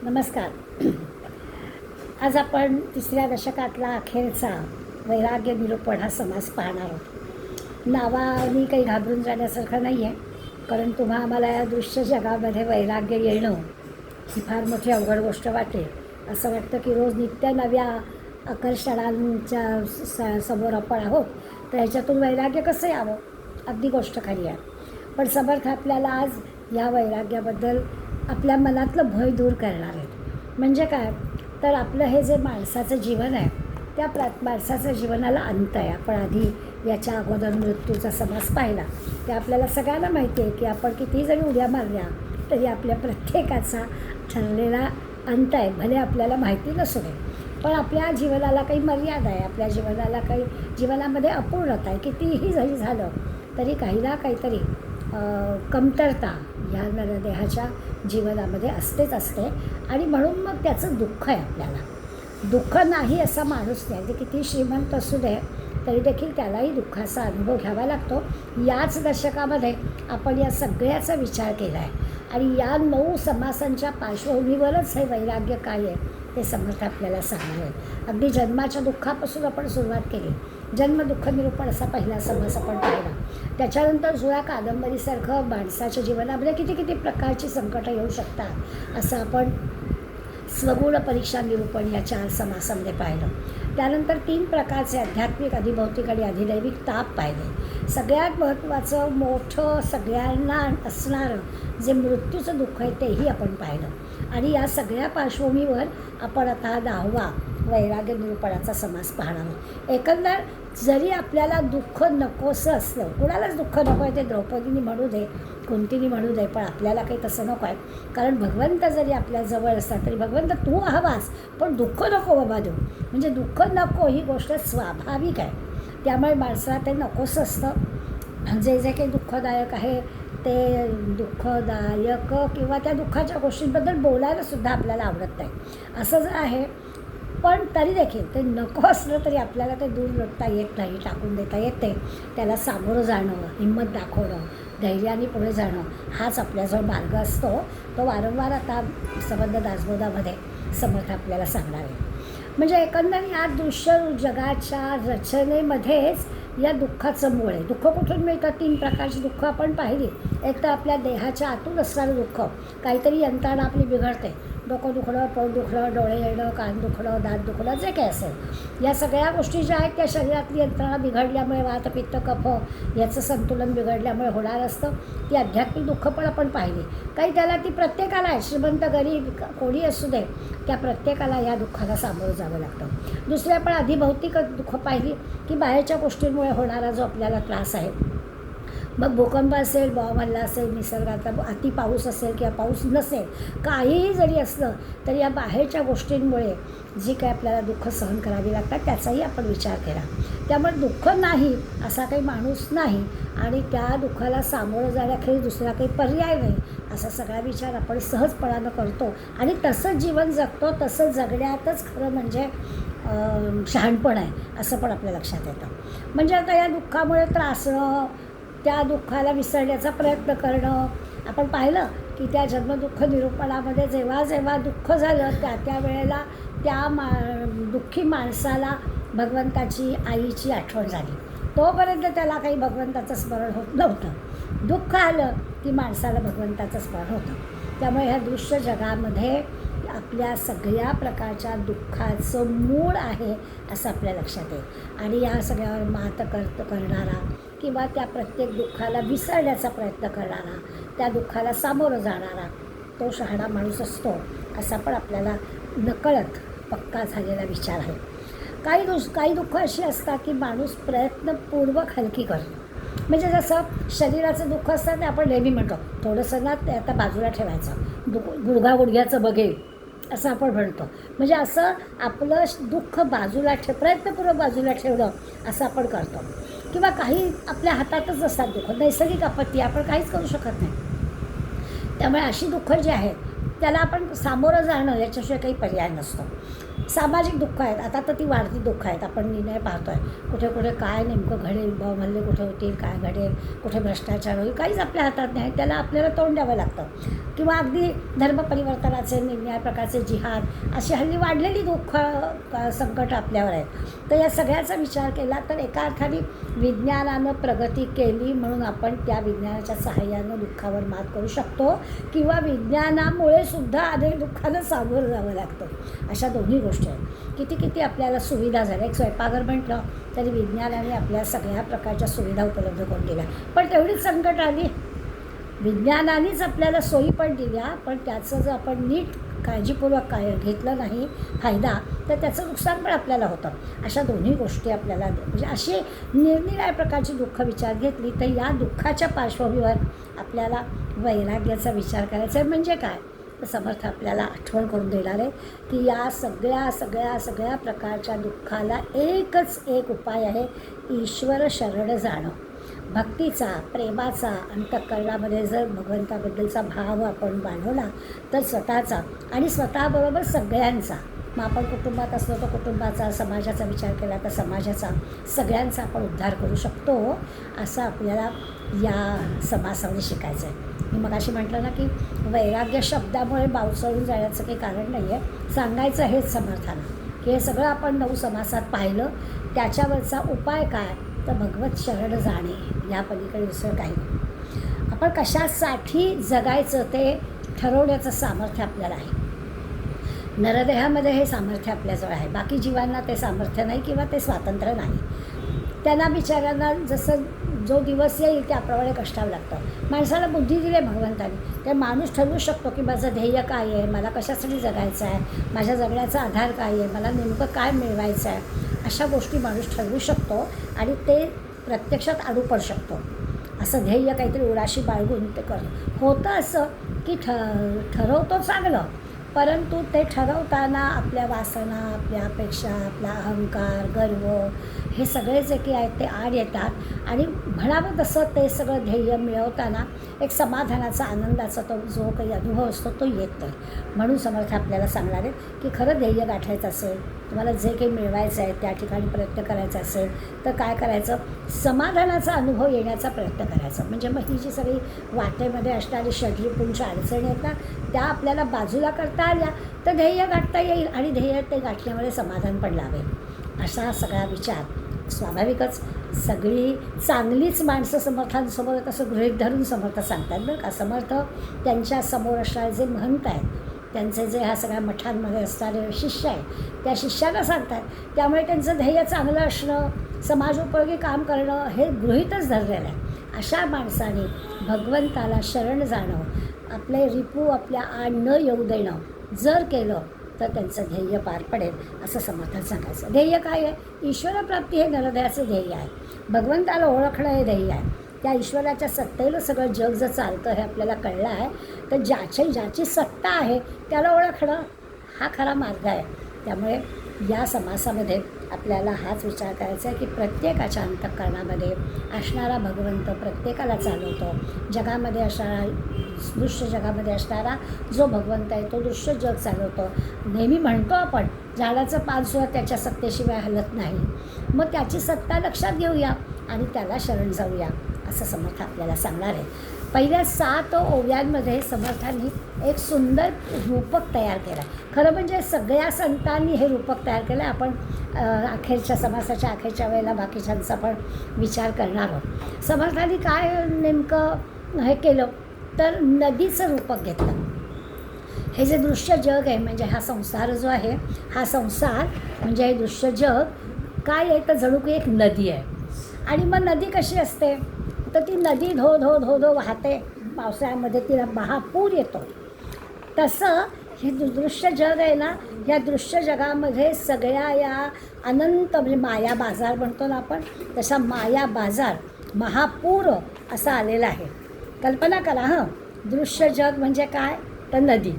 नमस्कार. आज आपण तिसऱ्या दशकातला अखेरचा वैराग्य निरूपण हा समास पाहणार आहोत. नावानी काही घाबरून जाण्यासारखं नाही आहे, कारण तुम्हा आम्हाला या दृश्य जगामध्ये वैराग्य येणं ही फार मोठी अवघड गोष्ट वाटेल. असं वाटतं की रोज नित्य नव्या आकर्षणांच्या समोर आपण आहोत, तर ह्याच्यातून वैराग्य कसं यावं, अगदी गोष्ट खरी आहे. पण समर्थ आपल्याला आज या वैराग्याबद्दल आपल्या मनातलं भय दूर करणार आहेत. म्हणजे काय, तर आपलं हे जे माणसाचं जीवन आहे, त्या माणसाच्या जीवनाला अंत आहे. आपण आधी याच्या अगोदर मृत्यूचा समास पाहिला. ते आपल्याला सगळ्यांना माहिती आहे की आपण कितीही जरी उड्या मारल्या तरी आपल्या प्रत्येकाचा ठरलेला अंत आहे, भले आपल्याला माहिती नसू दे. पण आपल्या जीवनाला काही मर्यादा आहे, आपल्या जीवनाला काही जीवनामध्ये अपूर्णता आहे. कितीही जरी झालं तरी काही ना काहीतरी कमतरता ह्या नरदेहाच्या जीवनामध्ये असतेच असते. आणि म्हणून मग त्याचं दुःख आहे. आपल्याला दुःख नाही असा माणूस नाही, जे किती श्रीमंत असू दे तरी देखील त्यालाही दुःखाचा अनुभव घ्यावा लागतो. याच दशकामध्ये आपण या सगळ्याचा विचार केला आहे आणि या 9 समासांच्या पार्श्वभूमीवरच हे वैराग्य काय आहे ते समर्थ आपल्याला सांगणार आहे. अगदी जन्माच्या दुःखापासून आपण सुरुवात केली. जन्म दुःख निरूपण असा पहिला समास आपण पाहिला. त्याच्यानंतर जुळा कादंबरीसारखं माणसाच्या जीवनामध्ये किती किती प्रकारची संकटं येऊ शकतात असं आपण स्वगुण परीक्षा निरूपण या 4 समासामध्ये पाहिलं. त्यानंतर 3 प्रकारचे आध्यात्मिक, अधिभौतिक आणि अधिदैविक ताप पाहिले. सगळ्यात महत्त्वाचं मोठं सगळ्यांना असणारं जे मृत्यूचं दुःख आहे तेही आपण पाहिलं. आणि या सगळ्या पार्श्वभूमीवर आपण आता 10वा वैराग्य निरूपणाचा समास पाहणार आहोत. एकंदर जरी आपल्याला दुःख नकोसं असलं, कुणालाच दुःख नको आहे, ते द्रौपदीनी म्हणू दे, कुंतीनी म्हणू दे, पण आपल्याला काही तसं नको आहे. कारण भगवंत जरी आपल्या जवळ असतात तरी भगवंत तू हवास, पण दुःख नको बाबा देऊ. म्हणजे दुःख नको ही गोष्ट स्वाभाविक आहे. त्यामुळे माणसाला ते नकोसं असतं. जे जे काही दुःखदायक आहे ते दुःखदायक किंवा त्या दुःखाच्या गोष्टींबद्दल बोलायलासुद्धा आपल्याला आवडत नाही असं जर आहे. पण तरी देखील ते नको असलं तरी आपल्याला ते दूर लोटता येत नाही, टाकून देता येते. त्याला सामोरं जाणं, हिंमत दाखवणं, धैर्याने पुढे जाणं हाच आपल्याजवळ मार्ग असतो. तो वारंवार आता संबंध दासबोधामध्ये समर्थ आपल्याला सांगणार आहे. म्हणजे एकंदर या दृश्य जगाच्या रचनेमध्येच या दुःखाचं मूळ आहे. दुःख कुठून मिळतं? 3 प्रकारची दुःख आपण पाहिली. एक तर आपल्या देहाच्या आतून असणारं दुःख, काहीतरी यंत्रणा आपली बिघडते, डोकं दुखणं, पोट दुखणं, डोळे येणं, कान दुखणं, दात दुखणं, जे काही असेल, या सगळ्या गोष्टी ज्या आहेत त्या शरीरातली यंत्रणा बिघडल्यामुळे, वात पित्त कफ याचं संतुलन बिघडल्यामुळे होणार असतं. ती आध्यात्मिक दुःख पण आपण पाहिली. काही त्याला ती प्रत्येकाला आहे, श्रीमंत गरीब कोणी असू दे, त्या प्रत्येकाला या दुःखाला सामोरं जावं लागतं. दुसरी आपण अधिभौतिक दुःख पाहिली की बाहेरच्या गोष्टींमुळे होणारा जो आपल्याला त्रास आहे, मग भूकंप असेल, बॉम्ब हल्ला असेल, निसर्गाचा अति पाऊस असेल किंवा पाऊस नसेल, काहीही जरी असलं तरी या बाहेरच्या गोष्टींमुळे जी काय आपल्याला दुःख सहन करावी लागतात त्याचाही आपण विचार केला. त्यामुळे दुःख नाही असा काही माणूस नाही आणि त्या दुःखाला सामोरं जाण्याखेरीज दुसरा काही पर्याय नाही असा सगळा विचार आपण सहजपणानं करतो आणि तसंच जीवन जगतो. तसं जगण्यातच खरं म्हणजे शहाणपण आहे असं पण आपल्या लक्षात येतं. म्हणजे आता या दुःखामुळे त्रासणं, त्या दुःखाला विसरण्याचा प्रयत्न करणं. आपण पाहिलं की त्या जन्मदुःख निरूपणामध्ये जेव्हा जेव्हा दुःख झालं त्या वेळेला त्या दुःखी माणसाला भगवंताची, आईची आठवण झाली. तोपर्यंत त्याला काही भगवंताचं स्मरण होत नव्हतं. दुःख आलं की माणसाला भगवंताचं स्मरण होतं. त्यामुळे ह्या दृश्य जगामध्ये आपल्या सगळ्या प्रकारच्या दुःखाचं मूळ आहे असं आपल्या लक्षात येईल. आणि या सगळ्यावर मात करणारा किंवा त्या प्रत्येक दुःखाला विसरण्याचा प्रयत्न करणारा, त्या दुःखाला सामोरं जाणारा तो शहाणा माणूस असतो असा पण आपल्याला नकळत पक्का झालेला विचार आहे. काही दुःख अशी असतात की माणूस प्रयत्नपूर्वक हलकी करतो. म्हणजे जसं शरीराचं दुःख असतं ते आपण नेहमी म्हणतो थोडंसं ना ते आता बाजूला ठेवायचं, गुडघ्याचं बघेल असं आपण म्हणतो. म्हणजे असं आपलं दुःख बाजूला प्रयत्नपूर्वक बाजूला ठेवलं असं आपण करतो. किंवा काही आपल्या हातातच असतात दुःख, नैसर्गिक आपत्ती, आपण काहीच करू शकत नाही. त्यामुळे अशी दुःख जी आहेत त्याला आपण सामोरं जाणं याच्याशिवाय काही पर्याय नसतो. सामाजिक दुःख आहेत, आता तर ती वाढती दुःख आहेत. आपण निर्णय पाहतो आहे कुठे कुठे काय नेमकं घडेल, बॉम्ब कुठे होतील, काय घडेल, कुठे भ्रष्टाचार होईल, काहीच आपल्या हातात नाही. त्याला आपल्याला तोंड द्यावं लागतं. किंवा अगदी धर्मपरिवर्तनाचे निर्णय प्रकारचे जिहाद, अशी हल्ली वाढलेली दुःख संकट आपल्यावर आहेत. तर या सगळ्याचा विचार केला तर एका अर्थाने विज्ञानानं प्रगती केली म्हणून आपण त्या विज्ञानाच्या सहाय्यानं दुःखावर मात करू शकतो, किंवा विज्ञानामुळे सुद्धा अनेक दुःखानं सामोरं जावं लागतं. अशा दोन्ही गोष्टी आहेत. किती किती आपल्याला सुविधा झाल्या. एक स्वयंपाकघर म्हटलं तरी विज्ञानाने आपल्या सगळ्या प्रकारच्या सुविधा उपलब्ध करून दिल्या, पण तेवढीच संकट आली. विज्ञानानेच आपल्याला सोयी पण दिल्या, पण त्याचं जर आपण नीट काळजीपूर्वक घेतलं नाही फायदा, तर त्याचं नुकसान पण आपल्याला होतं. अशा दोन्ही गोष्टी आपल्याला म्हणजे अशी निरनिराळ्या प्रकारची दुःख विचार घेतली तर या दुःखाच्या पार्श्वभूमीवर आपल्याला वैराग्याचा विचार करायचा आहे. म्हणजे काय तर समर्थ आपल्याला आठवण करून देणार आहे की या सगळ्या सगळ्या सगळ्या प्रकारच्या दुःखाला एकच एक उपाय आहे, ईश्वर शरण जाणं. भक्तीचा, प्रेमाचा अंतःकरणामध्ये जर भगवंताबद्दलचा भाव आपण बाळगला तर स्वतःचा आणि स्वतःबरोबर सगळ्यांचा, मग आपण कुटुंबात असलो तर कुटुंबाचा, समाजाचा विचार केला तर समाजाचा, सगळ्यांचा आपण उद्धार करू शकतो, असं आपल्याला या समासामध्ये शिकायचं आहे. मी मगाशी म्हटलं ना की वैराग्य शब्दामुळे बावचळून जाण्याचं काही कारण नाही आहे. सांगायचं हेच समर्थानं की हे सगळं आपण 9 समासात पाहिलं, त्याच्यावरचा उपाय काय तर भगवत शरण जाणे, या पलीकडे दुसरं काही नाही. आपण कशासाठी जगायचं ते ठरवण्याचं सामर्थ्य आपल्याला आहे. नरदेहामध्ये हे सामर्थ्य आपल्याजवळ आहे. बाकी जीवांना ते सामर्थ्य नाही किंवा ते स्वातंत्र्य नाही. त्यांना बिचाऱ्यांना जसं जो दिवस येईल त्याप्रमाणे कष्टावं लागतं. माणसाला बुद्धी दिली आहे भगवंताने, तर माणूस ठरवू शकतो की माझं ध्येय काय आहे, मला कशासाठी जगायचं आहे, माझ्या जगण्याचा आधार काय आहे, मला नेमकं काय मिळवायचं आहे. अशा गोष्टी माणूस ठरवू शकतो आणि ते प्रत्यक्षात आणू पण शकतो. असं ध्येय काहीतरी उराशी बाळगून ते होतं असं की ठरवतो चांगलं, परंतु ते ठरवताना आपल्या वासना, आपल्या अपेक्षा, आपला अहंकार, गर्व हे सगळे जे काही आहेत ते आड येतात आणि म्हणावं तसं ते सगळं ध्येय मिळवताना एक समाधानाचा, आनंदाचा तो जो काही अनुभव असतो तो येत नाही. म्हणून समर्थ आपल्याला सांगणार आहे की खरं ध्येय गाठायचं असेल, तुम्हाला जे काही मिळवायचं आहे त्या ठिकाणी प्रयत्न करायचा असेल तर काय करायचं, समाधानाचा अनुभव येण्याचा प्रयत्न करायचा. म्हणजे मग ही जी सगळी वाटेमध्ये असणारी षड्रिपूंच्या अडचणी आहेत ना, त्या आपल्याला बाजूला करता आल्या तर ध्येय गाठता येईल आणि ध्येय ते गाठल्यामुळे समाधान पण लावेल. असा सगळा विचार स्वाभाविकच सगळी चांगलीच माणसं समर्थांसमोर असं गृहीत धरून समर्थ सांगतात बरं का. समर्थ त्यांच्या समोर असणारे जे महंत आहेत, त्यांचे जे ह्या सगळ्या मठांमध्ये असणारे शिष्य आहेत त्या शिष्याला सांगतात. त्यामुळे त्यांचं ध्येय चांगलं असणं, समाजोपयोगी काम करणं हे गृहीतच धरलेलं आहे. अशा माणसाने भगवंताला शरण जाणं, आपले रिपू आपल्या आड न येऊ देणं जर केलं तर त्यांचं ध्येय पार पडेल असं समर्थन सांगायचं. ध्येय काय आहे, ईश्वरप्राप्ती हे नरदयाचं ध्येय आहे. भगवंताला ओळखणं हे ध्येय आहे. त्या ईश्वराच्या सत्तेनं सगळं जग जर चालतं हे आपल्याला कळलं आहे, तर ज्याची सत्ता आहे त्याला ओळखणं हा खरा मार्ग आहे. त्यामुळे या समासामध्ये आपल्याला हाच विचार करायचा आहे की प्रत्येकाच्या अंतःकरणामध्ये असणारा भगवंत प्रत्येकाला चालवतो. जगामध्ये असणारा, दृश्य जगामध्ये असणारा जो भगवंत आहे तो दृश्य जग चालवतो. नेहमी म्हणतो आपण झाडाचं पानसुद्धा त्याच्या सत्तेशिवाय हलत नाही. मग त्याची सत्ता लक्षात घेऊया आणि त्याला शरण जाऊया असं समर्थ आपल्याला सांगणार आहे. पहिल्या 7 ओव्यांमध्ये समर्थांनी एक सुंदर रूपक तयार केलं. खरं म्हणजे सगळ्या संतांनी हे रूपक तयार केलं. आपण अखेरच्या समासाच्या अखेरच्या वेळेला बाकीच्यांचा पण विचार करणार आहोत. समर्थांनी काय नेमकं हे केलं तर नदीचं रूपक घेतलं. हे जे दृश्य जग आहे म्हणजे हा संसार जो आहे, हा संसार म्हणजे हे दृश्य जग काय आहे तर जणू काही एक नदी आहे. आणि मग नदी कशी असते तर ती नदी धो धो धो धो वाहते. पावसाळ्यामध्ये तिला महापूर येतो. तसं हे दृश्य जग आहे ना, या दृश्य जगामध्ये सगळ्या या अनंत म्हणजे माया बाजार म्हणतो ना आपण, तसा माया बाजार महापूर असा आलेला आहे. कल्पना करा हं, दृश्य जग म्हणजे काय तर नदी,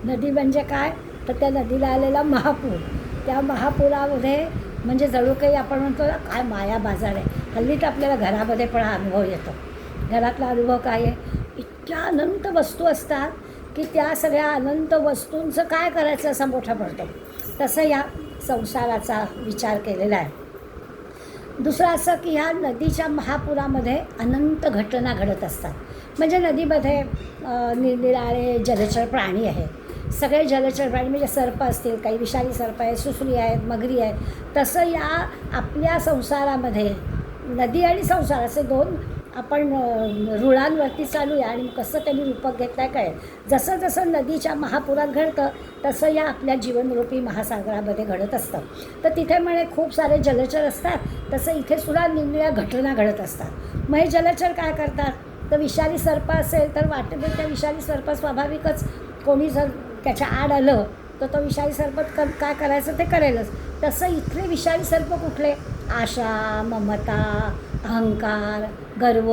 नदी म्हणजे काय तर त्या नदीला आलेला महापूर. त्या महापुरामध्ये म्हणजे जणू काही आपण म्हणतो ना काय माया बाजार आहे. हल्ली तर आपल्याला घरामध्ये पण हा अनुभव येतो. घरातला अनुभव काय आहे, इतक्या अनंत वस्तू असतात की त्या सगळ्या अनंत वस्तूंचं काय करायचं असा मोठा पडतो. तसं या संसाराचा विचार केलेला आहे. दुसरं असं की ह्या नदीच्या महापुरामध्ये अनंत घटना घडत असतात. म्हणजे नदीमध्ये निरनिराळे जलचर प्राणी आहेत. सगळे जलचर प्राणी म्हणजे सर्प असतील, काही विषारी सर्प आहेत, सुसरी आहेत, मगरी आहेत. तसं या आपल्या संसारामध्ये नदी आणि संसार असे दोन आपण रुळांवरती चालूया आणि कसं त्यांनी रूपक घेतलं आहे काय. जसं जसं नदीच्या महापुरात घडतं तसं या आपल्या जीवनरूपी महासागरामध्ये घडत असतं. तर तिथे म्हणे खूप सारे जलचर असतात, तसं इथे सुद्धा निरनिराळ्या घटना घडत असतात. मग हे जलचर काय करतात, तर विषारी सर्प असेल तर वाटेत त्या विषारी सर्प स्वाभाविकच कोणी जर त्याच्या आड आलं तर तो विषारी सर्प काय करायचं ते करेलच. तसं इथले विषारी सर्प कुठले, आशा, ममता, अहंकार, गर्व,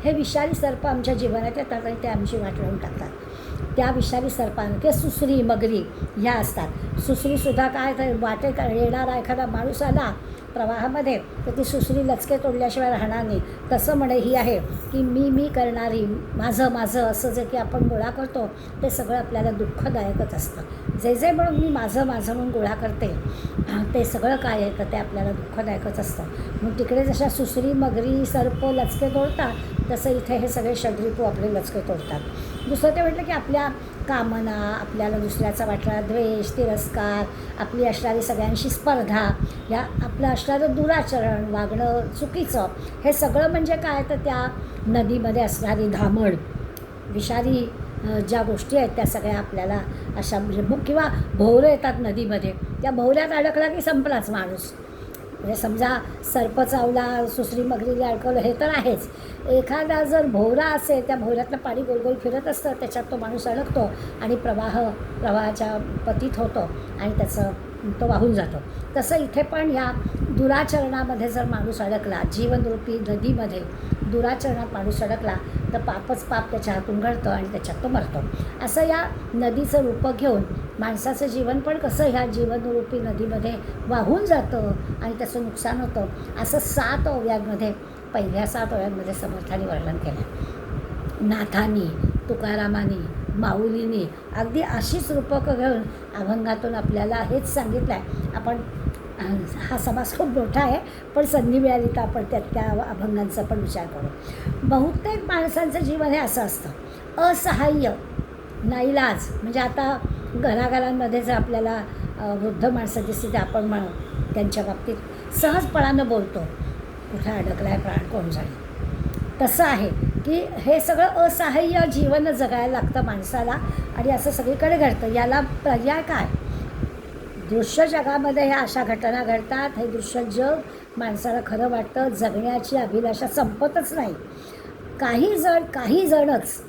हे विषारी सर्प आमच्या जीवनात येतात आणि ते आमची वाट लावून टाकतात. त्या विषारी सर्पांना ते सुसरी मगरी ह्या असतात. सुसरीसुद्धा काय तर वाटेत येणारा एखादा माणूस आला प्रवाहामध्ये तर ती सुसरी लचके तोडल्याशिवाय राहणार नाही. तसं म्हणे ही आहे की मी करणारी, माझं माझं असं जे की आपण गोळा करतो ते सगळं आपल्याला दुःखदायकच असतं. जे जे म्हणून मी माझं माझं म्हणून गोळा करते ते सगळं काय आहे तर ते आपल्याला दुःखदायकच असतं. मग तिकडे जशा सुसरी मगरी सर्प लचके तोडतात तसं इथे हे सगळे षड्रिपू आपले लचके तोडतात. दुसरं ते म्हटलं की आपल्या कामना, आपल्याला दुसऱ्याचा वाटणारा द्वेष, तिरस्कार, आपली असणारी सगळ्यांशी स्पर्धा, या आपलं असणारं दुराचरण, वागणं चुकीचं, हे सगळं म्हणजे काय तर त्या नदीमध्ये असणारी धामण, विषारी ज्या गोष्टी आहेत त्या सगळ्या आपल्याला अशा म्हणजे किंवा भोवरं येतात नदीमध्ये. त्या भोवऱ्यात अडकला की संपलाच माणूस. म्हणजे समजा सर्प चावला, सुसरी मगरीला अडकवलं हे तर आहेच. एखादा जर भोवरा असेल, त्या भोवऱ्यातलं पाणी गोल फिरत असतं, त्याच्यात तो माणूस अडकतो आणि प्रवाहाच्या पतीत होतो आणि तो वाहून जातो. तसं इथे पण ह्या दुराचरणामध्ये जर माणूस अडकला, जीवनरूपी नदीमध्ये दुराचरणात माणूस अडकला तर पापच पाप त्याच्या हातून घडतं आणि त्याच्यात तो मरतो. असं या नदीचं रूपक घेऊन माणसाचं जीवन पण कसं ह्या जीवनरूपी नदीमध्ये वाहून जातं आणि त्याचं नुकसान होतं, असं 7 ओव्यांमध्ये, पहिल्या 7 ओव्यांमध्ये समर्थांनी वर्णन केलं. नाथांनी, तुकारामांनी, माऊलींनी अगदी अशीच रूपकं घेऊन अभंगातून आपल्याला हेच सांगितलं आहे. आपण हा समाज खूप मोठा आहे पण संधी मिळाली तर आपण त्या अभंगांचा पण विचार करू. बहुतेक माणसांचं जीवन हे असं असतं, असहाय्य, नाईलाज. म्हणजे आता घराघरांमध्ये जर आपल्याला वृद्ध माणसं दिसली तर आपण त्यांच्या बाबतीत सहजपणानं बोलतो, कुठे अडकला आहे प्राण कोण जाणे. तसं आहे की हे सगळं असहाय्य जीवन जगायला लागतं माणसाला आणि असं सगळीकडे घडतं. याला पर्याय काय, दृश्य जगामध्ये ह्या अशा घटना घडतात. हे दृश्य जग माणसाला खरं वाटतं, जगण्याची अभिलाषा संपतच नाही. काही जणच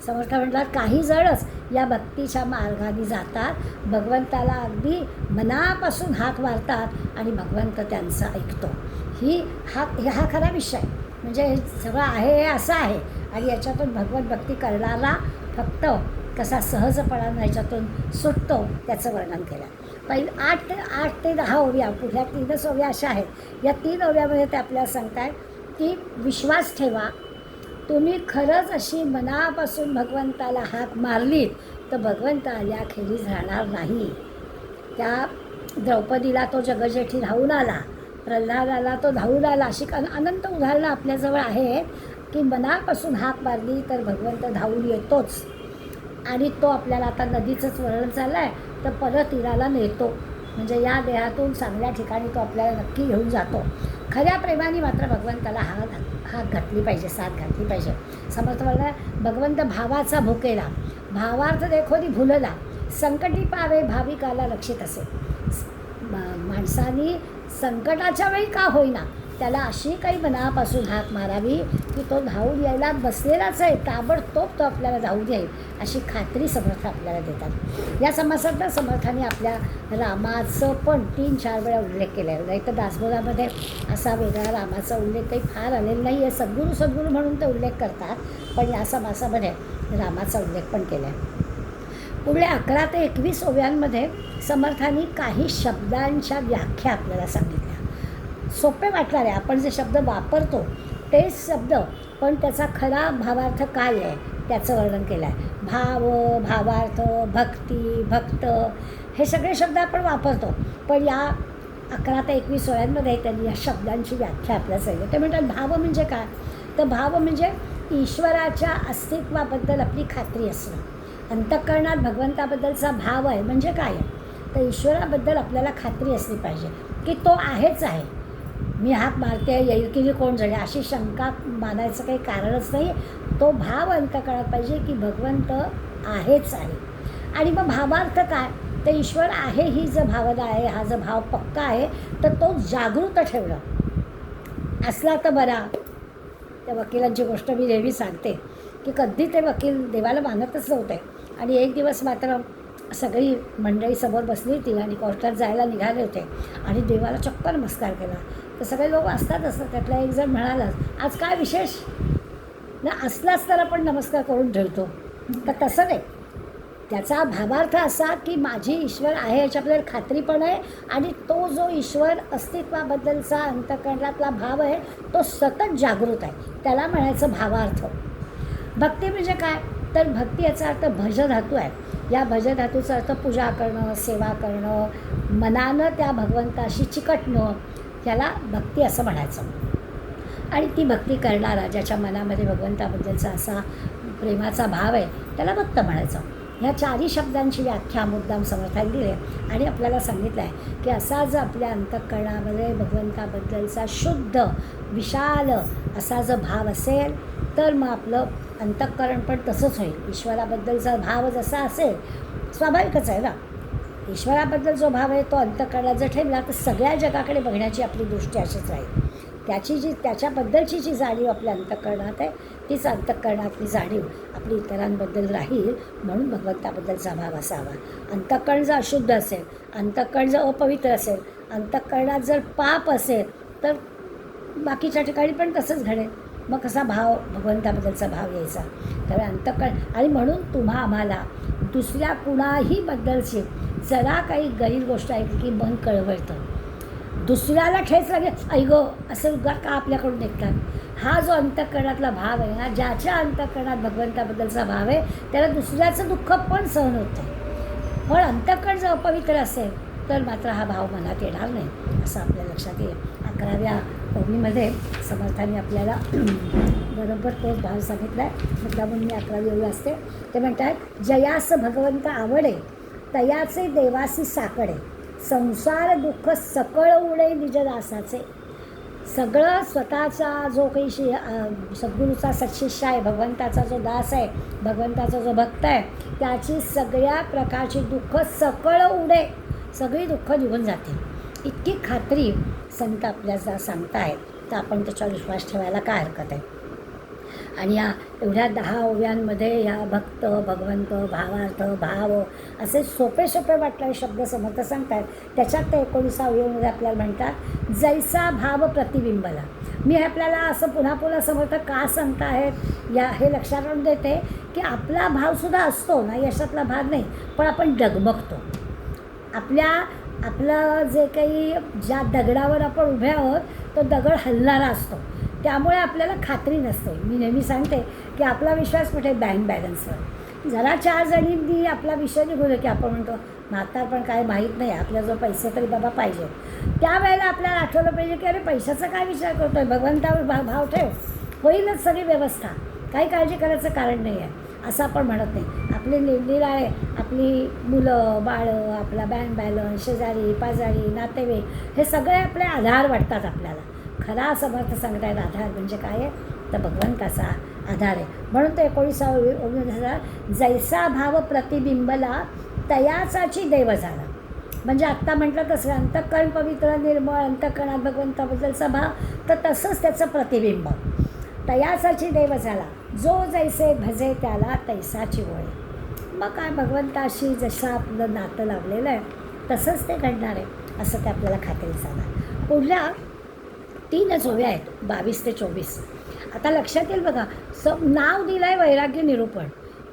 समर्थ म्हणतात, काही जणच या भक्तीच्या मार्गाने जातात, भगवंताला अगदी मनापासून हाक मारतात आणि भगवंत त्यांचं ऐकतो. हा खरा विषय. म्हणजे हे सगळं आहे हे असं आहे आणि याच्यातून भगवत भक्ती करणारा फक्त कसा सहजपणानं ह्याच्यातून सुटतो त्याचं वर्णन केलं. पहिले 8 ते 10 ओव्या, पुढल्या 3च ओव्या अशा आहेत. या 3 ओव्यामध्ये ते आपल्याला सांगतायत की विश्वास ठेवा, तुम्ही खरंच अशी मनापासून भगवंताला हाक मारलीत तर भगवंत आल्याखेरीज राहणार नाही. त्या द्रौपदीला तो जगजेठी धावून आला, प्रल्हादाला तो धावून आला, अशी अनंत उदाहरणं आपल्याजवळ आहेत की मनापासून हाक मारली तर भगवंत धावून येतोच. आणि तो आपल्याला आता नदीचंच वर्णन चाललं आहे तर परत तीराला नेतो. म्हणजे या देहातून चांगल्या ठिकाणी तो आपल्याला नक्की घेऊन जातो. खऱ्या प्रेमाने मात्र भगवंताला हाक घातली पाहिजे, साथ घातली पाहिजे. समर्थ म्हणला, भगवंत भावाचा भुकेला, भावार्थ देखोनी भुलला, संकटी पावे भाविकाला लक्षित असे. माणसानी संकटाच्या वेळी का होईना त्याला अशी काही मनापासून हाक मारावी की तो धावून यायला बसलेलाच आहे, ताबडतोब तो आपल्याला धावून येईल अशी खात्री समर्थ आपल्याला देतात. या समासात समर्थांनी आपल्या रामाचं पण 3-4 वेळा उल्लेख केला आहे. नाही तर दासबोधामध्ये असा वेगळा रामाचा उल्लेख काही फार आलेला नाही आहे. सद्गुरू म्हणून ते उल्लेख करतात, पण या समासामध्ये रामाचा उल्लेख पण केला आहे. पुढल्या 11 ते 21 ओव्यांमध्ये समर्थांनी काही शब्दांच्या व्याख्या आपल्याला सांगितल्या. सोपे वाटणार आहे, आपण जे शब्द वापरतो तेच शब्द, पण त्याचा खरा भावार्थ काय आहे, त्याचं वर्णन केलं आहे. भाव, भावार्थ, भक्ती, भक्त हे सगळे शब्द आपण वापरतो, पण या 11 ते 21 ओळ्यांमध्ये त्यांनी या शब्दांची व्याख्या आपल्याला सांगितली. ते म्हणतात भाव म्हणजे काय, तर भाव म्हणजे ईश्वराच्या अस्तित्वाबद्दल आपली खात्री असणं. अंतःकरणात भगवंताबद्दलचा भाव आहे म्हणजे काय आहे, तर ईश्वराबद्दल आपल्याला खात्री असली पाहिजे की तो आहेच आहे. मी हाक मारते येईल की कोण जाणे अशी शंका मानायचं काही कारणच नाही. तो भाव अंतःकरणात पाहिजे की भगवंत आहेच आहे. आणि मग भावार्थ काय, तर ईश्वर आहे ही जर भावना आहे, हा जर भाव पक्का आहे, तर तो जागृत ठेवणं असला तर बरा. त्या वकिलांची गोष्ट मी नेहमी सांगते की कधी ते वकील देवाला मानतच नव्हते आणि एक दिवस मात्र सगळी मंडळी समोर बसली होती आणि कोर्टात जायला निघाले होते आणि देवाला चक्क नमस्कार केला. तर सगळे लोक असतात त्यातला एक जण म्हणाला, आज काय विशेष ना, असलाच तर आपण नमस्कार करून ठेवतो. तर तसं नाही, त्याचा भावार्थ असा की माझी ईश्वर आहे याची आपल्याला खात्री पण आहे आणि तो जो ईश्वर अस्तित्वाबद्दलचा अंतःकरणातला भाव आहे तो सतत जागृत आहे, त्याला म्हणायचं भावार्थ. भक्ती म्हणजे काय, तर भक्ती याचा अर्थ भजधातू आहे. या भजधातूचा अर्थ पूजा करणं, सेवा करणं, मनानं त्या भगवंताशी चिकटणं, याला भक्ती असं म्हणायचं. आणि ती भक्ती करणारा ज्याच्या मनामध्ये भगवंताबद्दलचा असा प्रेमाचा भाव आहे त्याला भक्त म्हणायचं. ह्या 4ही शब्दांची व्याख्या मुद्दाम समर्थाने दिली आहे आणि आपल्याला सांगितलं आहे की असा जर आपल्या अंतःकरणामध्ये भगवंताबद्दलचा शुद्ध विशाल असा जर भाव असेल तर मग आपलं अंतःकरण पण तसंच होईल. ईश्वराबद्दलचा भाव जसा असेल, स्वाभाविकच आहे ना, ईश्वराबद्दल जो भाव आहे तो अंतःकरणात जर ठेवला तर सगळ्या जगाकडे बघण्याची आपली दृष्टी अशीच राहील. त्याच्याबद्दलची जी जाणीव आपल्या अंतःकरणात आहे तीच अंतःकरणातली जाणीव आपली इतरांबद्दल राहील. म्हणून भगवंताबद्दलचा भाव असावा. अंतःकरण जर अशुद्ध असेल, अंतःकरण जर अपवित्र असेल, अंतःकरणात जर पाप असेल तर बाकीच्या ठिकाणी पण तसंच घडेल. मग कसा भाव, भगवंताबद्दलचा भाव यायचा. त्यामुळे अंतःकरण, आणि म्हणून आम्हाला दुसऱ्या कुणाही बद्दलची जरा काही गैर गोष्ट ऐकली की मन कळवळतं. दुसऱ्याला ठेच लागेल ऐगो असं उद्गार का आपल्याकडून निघतात. हा जो अंतःकरणातला भाव आहे ना, ज्याच्या अंतःकरणात भगवंताबद्दलचा भाव आहे त्याला दुसऱ्याचं दुःख पण सहन होतं. पण अंतःकरण जर अपवित्र असेल तर मात्र हा भाव मनात येणार नाही असं आपल्या लक्षात येईल. 11व्या ओळीमध्ये समर्थांनी आपल्याला बरोबर तोच भाव सांगितला आहे. मुद्दामून मी 11वी ओळी असते. ते म्हणतात, जयास भगवंत आवडे तयाचे देवासी साकडे, संसार दुःख सकळ उडे निजदासाचे. सगळं स्वतःचा जो काही सद्गुरूचा सत्शिष्य आहे, भगवंताचा जो दास आहे, भगवंताचा जो भक्त आहे, त्याची सगळ्या प्रकारची दुःख सकळ उडे, सगळी दुःख निघून जातील इतकी खात्री संत आपल्याला सांगतायत. तर आपण त्याच्यावर विश्वास ठेवायला काय हरकत आहे. आणि या एवढ्या 10 ओव्यांमध्ये ह्या भक्त, भगवंत, भावार्थ, भाव असे सोपे वाटणारे शब्द समर्थ सांगतात. त्याच्यात ते 19व्या ओळीमध्ये आपल्याला म्हणतात, जैसा भाव प्रतिबिंबला. मी हे आपल्याला असं पुन्हा समर्थ का सांगताहेत हे लक्षात आणून देते की आपला भावसुद्धा असतो नाही अशातला भाग नाही, पण आपण डगमगतो. आपलं जे काही ज्या दगडावर आपण उभे आहोत तो दगड हलणारा असतो, त्यामुळे आपल्याला खात्री नसते. मी नेहमी सांगते की आपला विश्वास कुठे बँक बॅलन्सवर. जरा 4 जणींनी आपला विषय निघून की आपण म्हणतो म्हातारपण काय माहीत नाही, आपल्याजवळ पैसे तरी बाबा पाहिजे. त्यावेळेला आपल्याला आठवलं पाहिजे की अरे पैशाचा काय विचार करतो आहे, भगवंतावर भाव ठेव, होईलच सगळी व्यवस्था, काही काळजी करायचं कारण नाही आहे असं आपण म्हणत नाही. आपली निराळे आपली मुलं बाळं, आपला बँक बॅलन्स, शेजारी पाजारी, नातेवाईक हे सगळे आपले आधार वाटतात आपल्याला. खरा समर्थ सांगतायत आधार म्हणजे काय आहे, तर भगवंताचा आधार आहे. म्हणून ते 19व्या ओळीमध्ये जैसा भाव प्रतिबिंबला तयाचाची देव झाला. म्हणजे आत्ता म्हटलं तसं अंतःकरण पवित्र निर्मळ, अंतःकरणात भगवंताबद्दलचा भाव, तर तसंच त्याचं प्रतिबिंब. तयाचाची देव झाला, जो जैसे भजे त्याला तैसाची वळे. मग काय, भगवंताशी जसं आपलं नातं लावलेलं आहे तसंच ते घडणार आहे असं ते आपल्याला खात्री सांगा. पुढल्या 3च ओव्या आहेत, 22 ते 24. आता लक्षात येईल बघा, नाव दिलं आहे वैराग्य निरूपण,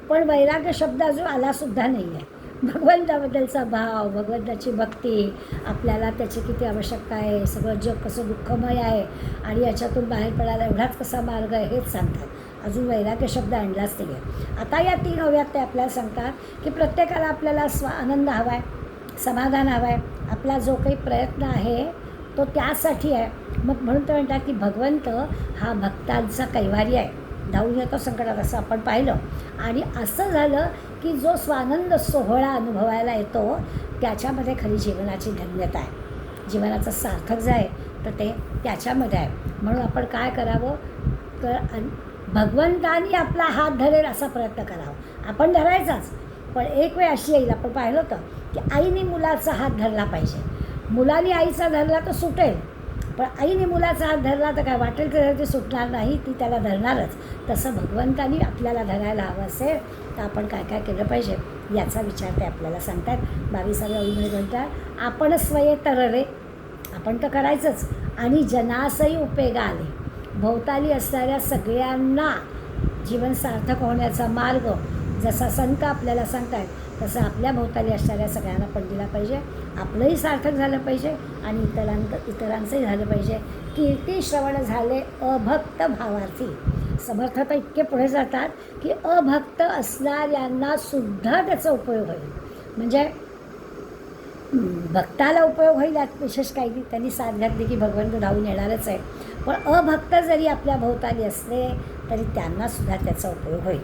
पण वैराग्य शब्द अजून आलासुद्धा नाही आहे. भगवंताबद्दलचा भाव, भगवंताची भक्ती, आपल्याला त्याची किती आवश्यकता आहे, सगळं जग कसं दुःखमय आहे आणि याच्यातून बाहेर पडायला एवढाच कसा मार्ग आहे हेच सांगतात. अजून वैराग्य शब्द आणलाच नाही आहे. आता या 3 ओव्यात ते आपल्याला सांगतात की प्रत्येकाला आपल्याला आनंद हवा आहे, समाधान हवं आहे. आपला जो काही प्रयत्न आहे तो त्यासाठी आहे. मग म्हणून ते म्हणतात की भगवंत हा भक्तांचा कैवारी आहे, धावून येतो संकटात, असं आपण पाहिलं. आणि असं झालं की जो स्वानंद सोहळा अनुभवायला येतो त्याच्यामध्ये खरी जीवनाची धन्यता आहे. जीवनाचं सार्थक जे आहे तर ते त्याच्यामध्ये आहे. म्हणून आपण काय करावं तर भगवंतानी आपला हात धरेल असा प्रयत्न करावा. आपण धरायचाच, पण एक वेळ अशी येईल, आपण पाहिलं होतं की आईने मुलाचा हात धरला पाहिजे. मुलाने आईचा धरला तर सुटेल, पण आईने मुलाचा हात धरला तर काय वाटेल की सुटणार नाही, ती त्याला धरणारच. तसं भगवंतानी आपल्याला धरायला हवं असेल तर आपण काय काय केलं पाहिजे याचा विचार ते आपल्याला सांगतात. 22व्या ओळीमध्ये म्हणतात, आपण स्वये तरले, आपण तर करायचंच, आणि जनासही उपेगा आले, भोवताली असणाऱ्या सगळ्यांना जीवन सार्थक होण्याचा मार्ग जसा संत आपल्याला सांगतात तसं आपल्या भोवताली असणाऱ्या सगळ्यांना पण दिला पाहिजे. आपलंही सार्थक झालं पाहिजे आणि इतरांचंही झालं पाहिजे. कीर्ती श्रवण झाले अभक्त भावार्थी. समर्थ तर इतके पुढे जातात की अभक्त असणाऱ्यांना सुद्धा त्याचा उपयोग होईल. म्हणजे भक्ताला उपयोग होईल यात विशेष काही नाही, त्यांनी साथ घातली की भगवंत धावून येणारच आहे. पण अभक्त जरी आपल्या भोवताली असले तरी त्यांनासुद्धा त्याचा उपयोग होईल.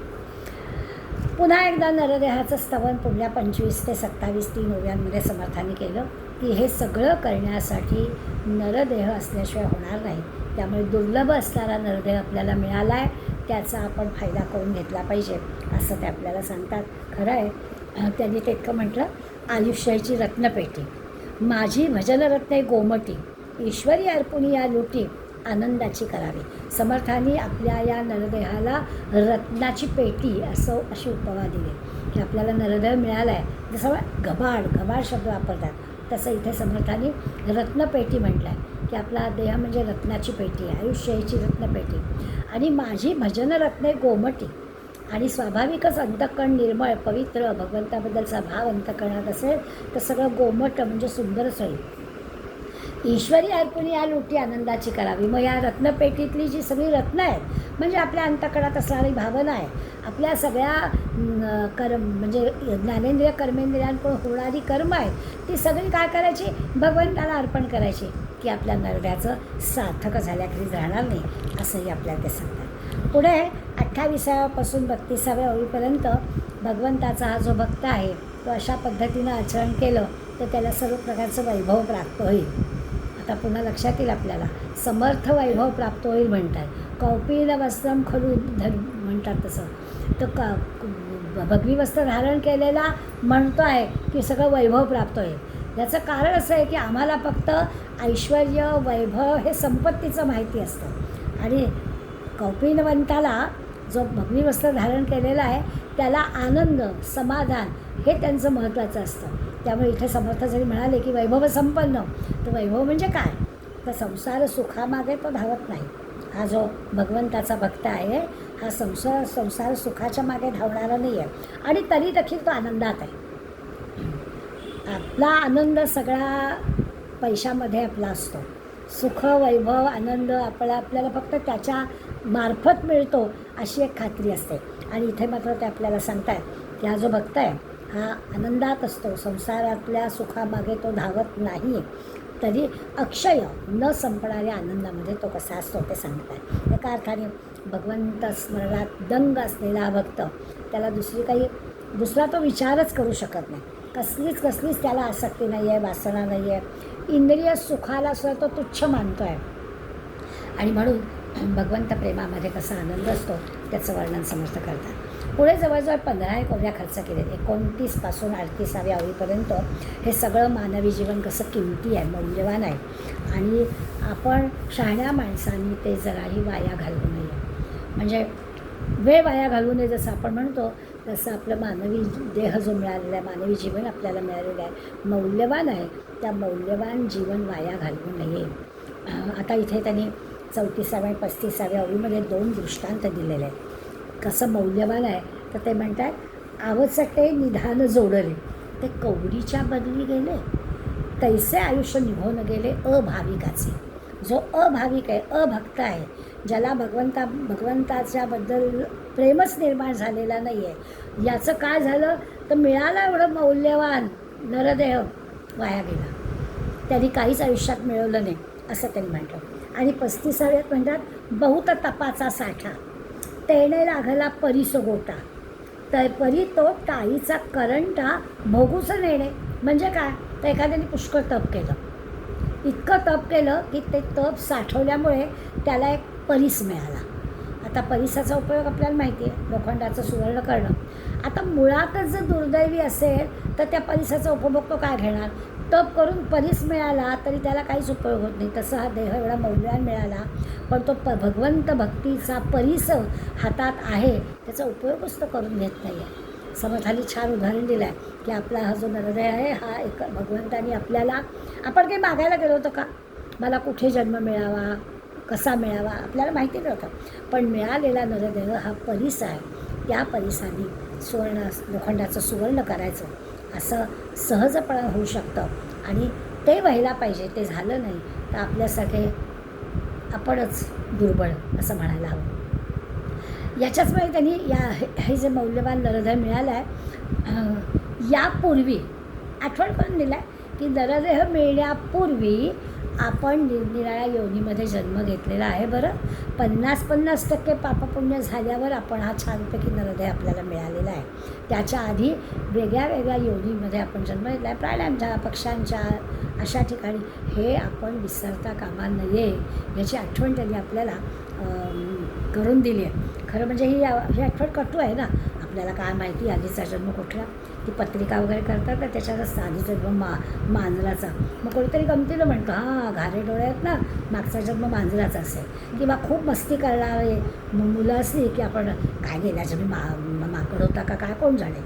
पुन्हा एकदा नरदेहाचं स्तवन पुढल्या 25 ते 27 3 ओव्यांमध्ये समर्थाने केलं की हे सगळं करण्यासाठी नरदेह असल्याशिवाय होणार नाही. त्यामुळे दुर्लभ असणारा नरदेह आपल्याला मिळाला आहे, त्याचा आपण फायदा करून घेतला पाहिजे असं ते आपल्याला सांगतात. खरं आहे, त्यांनी ते इतकं म्हटलं, आयुष्याची रत्नपेटी माझी भजनरत्ने गोमटी, ईश्वरी अर्पुनी या लुटी आनंदाची करावी. समर्थांनी आपल्या या नरदेहाला रत्नाची पेटी अशी उपमा दिली की आपल्याला नरदेह मिळाला आहे. जसं घबाड शब्द वापरतात तसं इथे समर्थांनी रत्नपेटी म्हटलं आहे की आपला देह म्हणजे रत्नाची पेटी आहे, आयुष्याची रत्नपेटी. आणि माझी भजनरत्ने गोमटी, आणि स्वाभाविकच अंतःकरण निर्मळ पवित्र भगवंताबद्दलचा भाव अंतःकरणात असेल तर सगळं गोमट म्हणजे सुंदरच होईल. ईश्वरी अर्पुनी या लुटी आनंदाची करावी. मग या रत्नपेटीतली जी सगळी रत्न आहेत म्हणजे आपल्या अंतःकरणात असणारी भावना आहे, आपल्या सगळ्या म्हणजे ज्ञानेंद्रिय कर्मेंद्रियांकडून होणारी कर्म आहेत, ती सगळी काय करायची, भगवंताला अर्पण करायची की आपल्या नरद्याचं सार्थक झाल्याखेरीज राहणार नाही, असंही आपल्याला ते सांगतात. पुढे 28व्यापासून 32व्या ओळीपर्यंत भगवंताचा हा जो भक्त आहे तो अशा पद्धतीनं आचरण केलं तर त्याला सर्व प्रकारचं वैभव प्राप्त होईल. आता पुन्हा लक्षात येईल आपल्याला, समर्थ वैभव प्राप्त होईल म्हणतात. कौपीन वस्त्रम खलू म्हणतात तसं, तर भगवी वस्त्र धारण केलेला म्हणतो आहे की सगळं वैभव प्राप्त होईल. याचं कारण असं आहे की आम्हाला फक्त ऐश्वर वैभव हे संपत्तीचं माहिती असतं, आणि कौपीनवंताला जो भगवी वस्त्र धारण केलेला आहे त्याला आनंद समाधान हे त्यांचं महत्त्वाचं असतं. त्यामुळे इथे समर्थ जरी म्हणाले की वैभव संपन्न, तर वैभव म्हणजे काय, तर संसार सुखामागे तो धावत नाही. हा जो भगवंताचा भक्त आहे हा संसार सुखाच्या मागे धावणारा नाही आहे, आणि तरी देखील तो आनंदात आहे. आपला आनंद सगळा पैशामध्ये आपला असतो. सुख वैभव आनंद आपल्याला फक्त त्याच्या मार्फत मिळतो अशी एक खात्री असते. आणि इथे मात्र ते आपल्याला सांगतात की हा जो भक्त आहे हा आनंदात असतो, संसारातल्या सुखामागे तो धावत नाही, तरी अक्षय न संपणाऱ्या आनंदामध्ये तो कसा असतो ते सांगतात. एका अर्थाने भगवंत स्मरणात दंग असलेला हा भक्त, त्याला दुसरा तो विचारच करू शकत नाही, कसलीच त्याला आसक्ती नाही आहे, वासना नाही आहे, इंद्रिय सुखाला सुद्धा तो तुच्छ मानतो आहे. आणि म्हणून भगवंत प्रेमामध्ये कसा आनंद असतो त्याचं वर्णन समर्थ करतात. पुढे जवळजवळ 15 ओव्या खर्च केले. 29 पासून 38व्या ओळीपर्यंत हे सगळं मानवी जीवन कसं किमती आहे, मौल्यवान आहे, आणि आपण शहाण्या माणसांनी ते जराही वाया घालवू नये. म्हणजे वेळ वाया घालवू नये जसं आपण म्हणतो, तसं आपलं मानवी देह जो मिळालेला आहे, मानवी जीवन आपल्याला मिळालेलं आहे, मौल्यवान आहे, त्या मौल्यवान जीवन वाया घालवू नये. आता इथे त्यांनी 34व्या 35व्या ओळीमध्ये 2 दृष्टांत दिलेले आहेत. कसं मौल्यवान आहे तर ते म्हणतात, आवचटे निधान जोडले ते कवडीच्या बदली गेले, तैसे आयुष्य निघून गेले अभाविकाचे. जो अभाविक आहे, अभक्त आहे, ज्याला भगवंताच्याबद्दल प्रेमच निर्माण झालेला नाही आहे. याचं काय झालं तर मिळाला एवढं मौल्यवान नरदेह वाया गेला, त्यांनी काहीच आयुष्यात मिळवलं नाही असं त्यांनी म्हटलं. आणि 35व्यात म्हणतात बहुत तपाचा साठा, तेणे लागला परीस गोटा, तर परी तो टाळीचा करंटा भोगूच नेणे. म्हणजे काय तर एखाद्याने पुष्कळ तप केलं, इतकं तप केलं की ते तप साठवल्यामुळे त्याला एक परीस मिळाला. आता परिसाचा उपयोग आपल्याला माहिती आहे, लोखंडाचं सुवर्ण करणं. आता मुळातच जर दुर्दैवी असेल तर त्या परिसाचा उपभोग तो काय घेणार. तप करून परीस मिळाला तरी त्याला काहीच उपयोग होत नाही. तसं हा देह एवढा मौल्यवान मिळाला, पण तो भगवंत भक्तीचा परीस हातात आहे, त्याचा उपयोगच तो करून घेत नाही आहे. समर्थांनी छान उदाहरण दिलं आहे की आपला हा जो नरदेह आहे हा एक भगवंतानी आपल्याला, आपण काही मागायला गेलो होतो का, मला कुठे जन्म मिळावा, कसा मिळावा, आपल्याला माहिती नव्हतं. पण मिळालेला नरदेह हा परीस आहे. त्या परीसाने लोखंडाचं सुवर्ण करायचं असं सहजपणा होऊ शकतं. आणि ते व्हायला पाहिजे. ते झालं नाही तर आपल्यासाठी आपणच दुर्बळ असं म्हणायला हवं. याच्याचमुळे त्यांनी हे जे मौल्यवान नरदेह मिळालं आहे, यापूर्वी आठवण करून दिलं आहे की नरदेह मिळण्यापूर्वी आपण निरनिराळ्या योनीमध्ये जन्म घेतलेला आहे. बरं 50% पापपुण्य झाल्यावर आपण हा छानपैकी नरदेह आपल्याला मिळालेला आहे. त्याच्या आधी वेगळ्या वेगळ्या योनीमध्ये आपण जन्म घेतला आहे, प्राण्यांच्या, पक्ष्यांच्या, अशा ठिकाणी. हे आपण विसरता कामा नये याची आठवण त्यांनी आपल्याला करून दिली आहे. खरं म्हणजे ही आठवण कटू आहे ना, आपल्याला काय माहिती आधीचा जन्म कुठला. ती पत्रिका वगैरे करतात ना त्याच्यातच आधीचा जन्म मांजराचा. मग कोणीतरी गमतीनं म्हणतो हां घारे डोळे आहेत ना, मागचा जन्म मांजराचा असेल. किंवा खूप मस्ती करणारे मुलं असली की आपण काय गेल्या जन्मी माकड होता का काय कोण जाणे.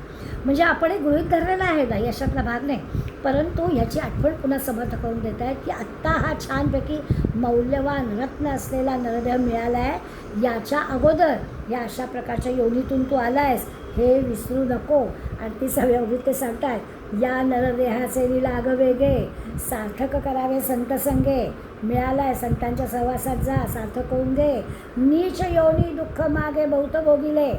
म्हणजे आपण एक गृहीत धरलेला आहे ना, यशातला भाग नाही. परंतु ह्याची आठवण पुन्हा समर्थ करून देत आहेत की आत्ता हा छानपैकी मौल्यवान रत्न असलेला नरदेह मिळाला आहे. याच्या अगोदर या अशा प्रकारच्या योनीतून तू आला आहेस हे विसरू नको. आणि ती सगळे उभी ते सांगतात, या नरदेहाचे लीलाग वेगे, सार्थक करावे संत संगे. मिळाला आहे संतांच्या सहवासात जा, सार्थक होऊन दे. नीच योनी दुःख मागे बहुत भोगिले.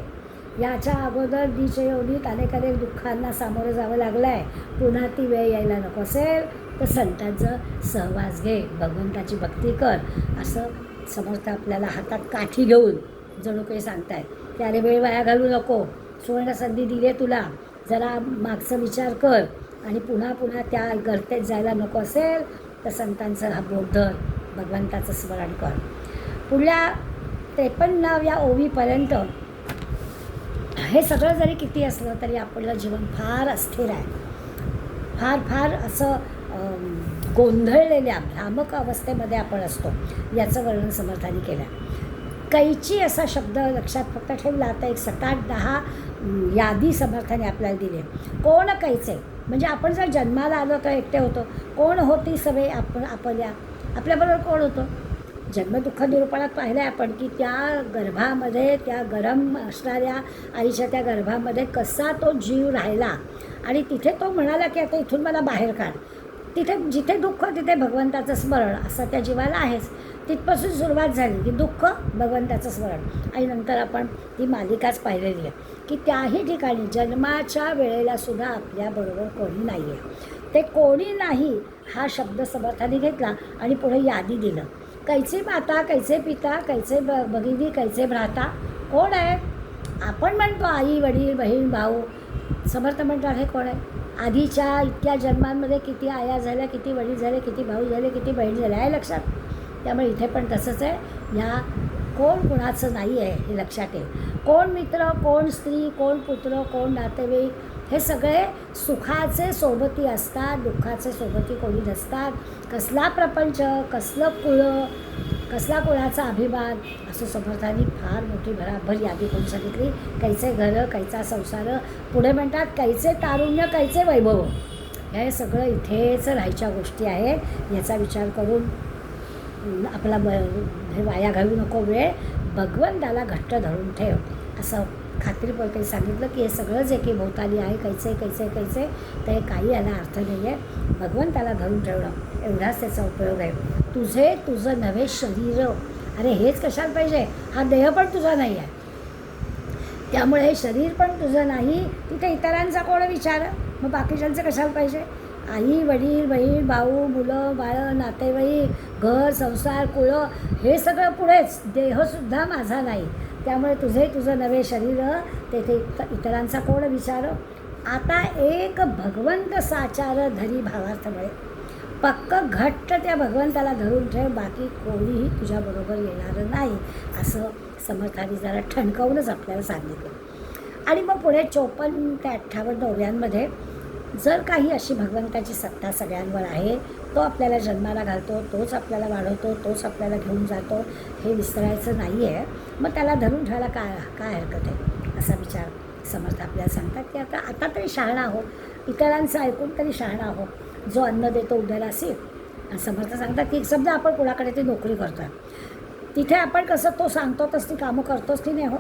याच्या अगोदर नीच योनीत अनेक दुःखांना सामोरं जावं लागलं आहे. पुन्हा ती वेळ यायला नको असेल तर संतांचं सहवास घे, भगवंताची भक्ती कर. असं समर्थ आपल्याला हातात काठी घेऊन जणू काही सांगतायत की अरे वेळ वाया घालू नको, सुवर्ण संधी दिली आहे तुला, जरा मागचा विचार कर. आणि पुन्हा पुन्हा त्या गर्तेत जायला नको असेल तर संतांचं हा बोध धर, भगवंताचं स्मरण कर. पुढल्या 53व्या ओवीपर्यंत हे सगळं जरी किती असलं तरी आपलं जीवन फार अस्थिर आहे, फार फार असं गोंधळलेल्या भ्रामक अवस्थेमध्ये आपण असतो. याचं वर्णन समर्थांनी केलं. कैची असा शब्द लक्षात फक्त ठेवला तर एक 7-8-10 यादी समर्थाने आपल्याला दिली. कोण कैचे म्हणजे आपण जर जन्माला आलो तर एकटे होतो. कोण होती सवय आपल्याबरोबर कोण होतं. जन्मदुःख निरूपणात पाहिलं आहे आपण की त्या गर्भामध्ये, त्या गरम असणाऱ्या आईच्या त्या गर्भामध्ये कसा तो जीव राहिला. आणि तिथे तो म्हणाला की आता इथून मला बाहेर काढ. तिथे जिथे दुःख तिथे भगवंताचं स्मरण असं त्या जीवाला आहेच. तिथपासून सुरुवात झाली की दुःख, भगवंताचं स्मरण. आणि नंतर आपण ती मालिकाच पाहिलेली आहे की त्याही ठिकाणी जन्माच्या वेळेलासुद्धा आपल्याबरोबर कोणी नाही आहे. ते कोणी नाही हा शब्द समर्थाने घेतला आणि पुढे यादी दिलं. कैचे माता, कैचे पिता, कैचे भगिनी, कैचे भ्राता. कोण आहे. आपण म्हणतो आई, वडील, बहीण, भाऊ. समर्थ म्हणतात हे कोण आहे. आधीच्या इतक्या जन्मांमध्ये किती आया झाल्या, किती वडील झाले, किती भाऊ झाले, किती बहीण झाले आहे लक्षात. त्यामुळे इथे पण तसंच आहे. ह्या कोण कुणाचं नाही आहे हे लक्षात येईल. कोण मित्र, कोण स्त्री, कोण पुत्र, कोण नातेवाईक, हे सगळे सुखाचे सोबती असतात, दुःखाचे सोबती कोणी नसतात. कसला प्रपंच, कसलं कुळ, कसला कुळाचा अभिमान, असं समर्थांनी फार मोठी भराभर यादी करून सांगितली. कैचे घर, कैचा संसार. पुढे म्हणतात कैचे तारुण्य, कैचे वैभव. हे सगळं इथेच राहायच्या गोष्टी आहेत. याचा विचार करून आपला हे वाया घालू नको वेळ. भगवंताला घट्ट धरून ठेव असं खात्रीपोटी सांगितलं की हे सगळं जे की भोवताली आहे कैचे कैचे कैचे ते काही याला अर्थ नाही आहे. भगवंताला धरून ठेवणं एवढाच त्याचा उपयोग आहे. तुझं नवे शरीर अरे हेच कशाला पाहिजे, हा देह पण तुझा नाही आहे, त्यामुळे हे शरीर पण तुझं नाही, तिथे इतरांचा कोण विचार, मग बाकीच्यांचं कशाला पाहिजे. आई वडील बहीण भाऊ मुलं बाळं नातेवाईक घर संसार कुळं हे सगळं पुढेच, देहसुद्धा माझा नाही, त्यामुळे तुझं नवे शरीर, तेथे इतरांचा कोण विचार. आता एक भगवंत साचार धरी भावार्थमुळे, पक्क घट्ट त्या भगवंताला धरून ठेव, बाकी कोणीही तुझ्याबरोबर येणार नाही, असं समर्थांनी जरा ठणकावूनच आपल्याला सांगितलं. आणि मग पुढे 54 ते 58 ओव्यांमध्ये जर काही अशी भगवंताची सत्ता सगळ्यांवर आहे, तो आपल्याला जन्माला घालतो, तोच आपल्याला वाढवतो, तोच आपल्याला घेऊन जातो, हे विसरायचं नाही आहे, मग त्याला धरून ठेवायला काय हरकत आहे, असा विचार समर्थ आपल्याला सांगतात. की आता तरी शहाणा हो, इतरांचं ऐकून तरी शहाणा हो, जो अन्न देतो उदरासी. समर्थ सांगतात की समजा आपण कुणाकडे ती नोकरी करतो आहे, तिथे आपण कसं तो सांगतो तसं ती कामं करतोच की नाही हो,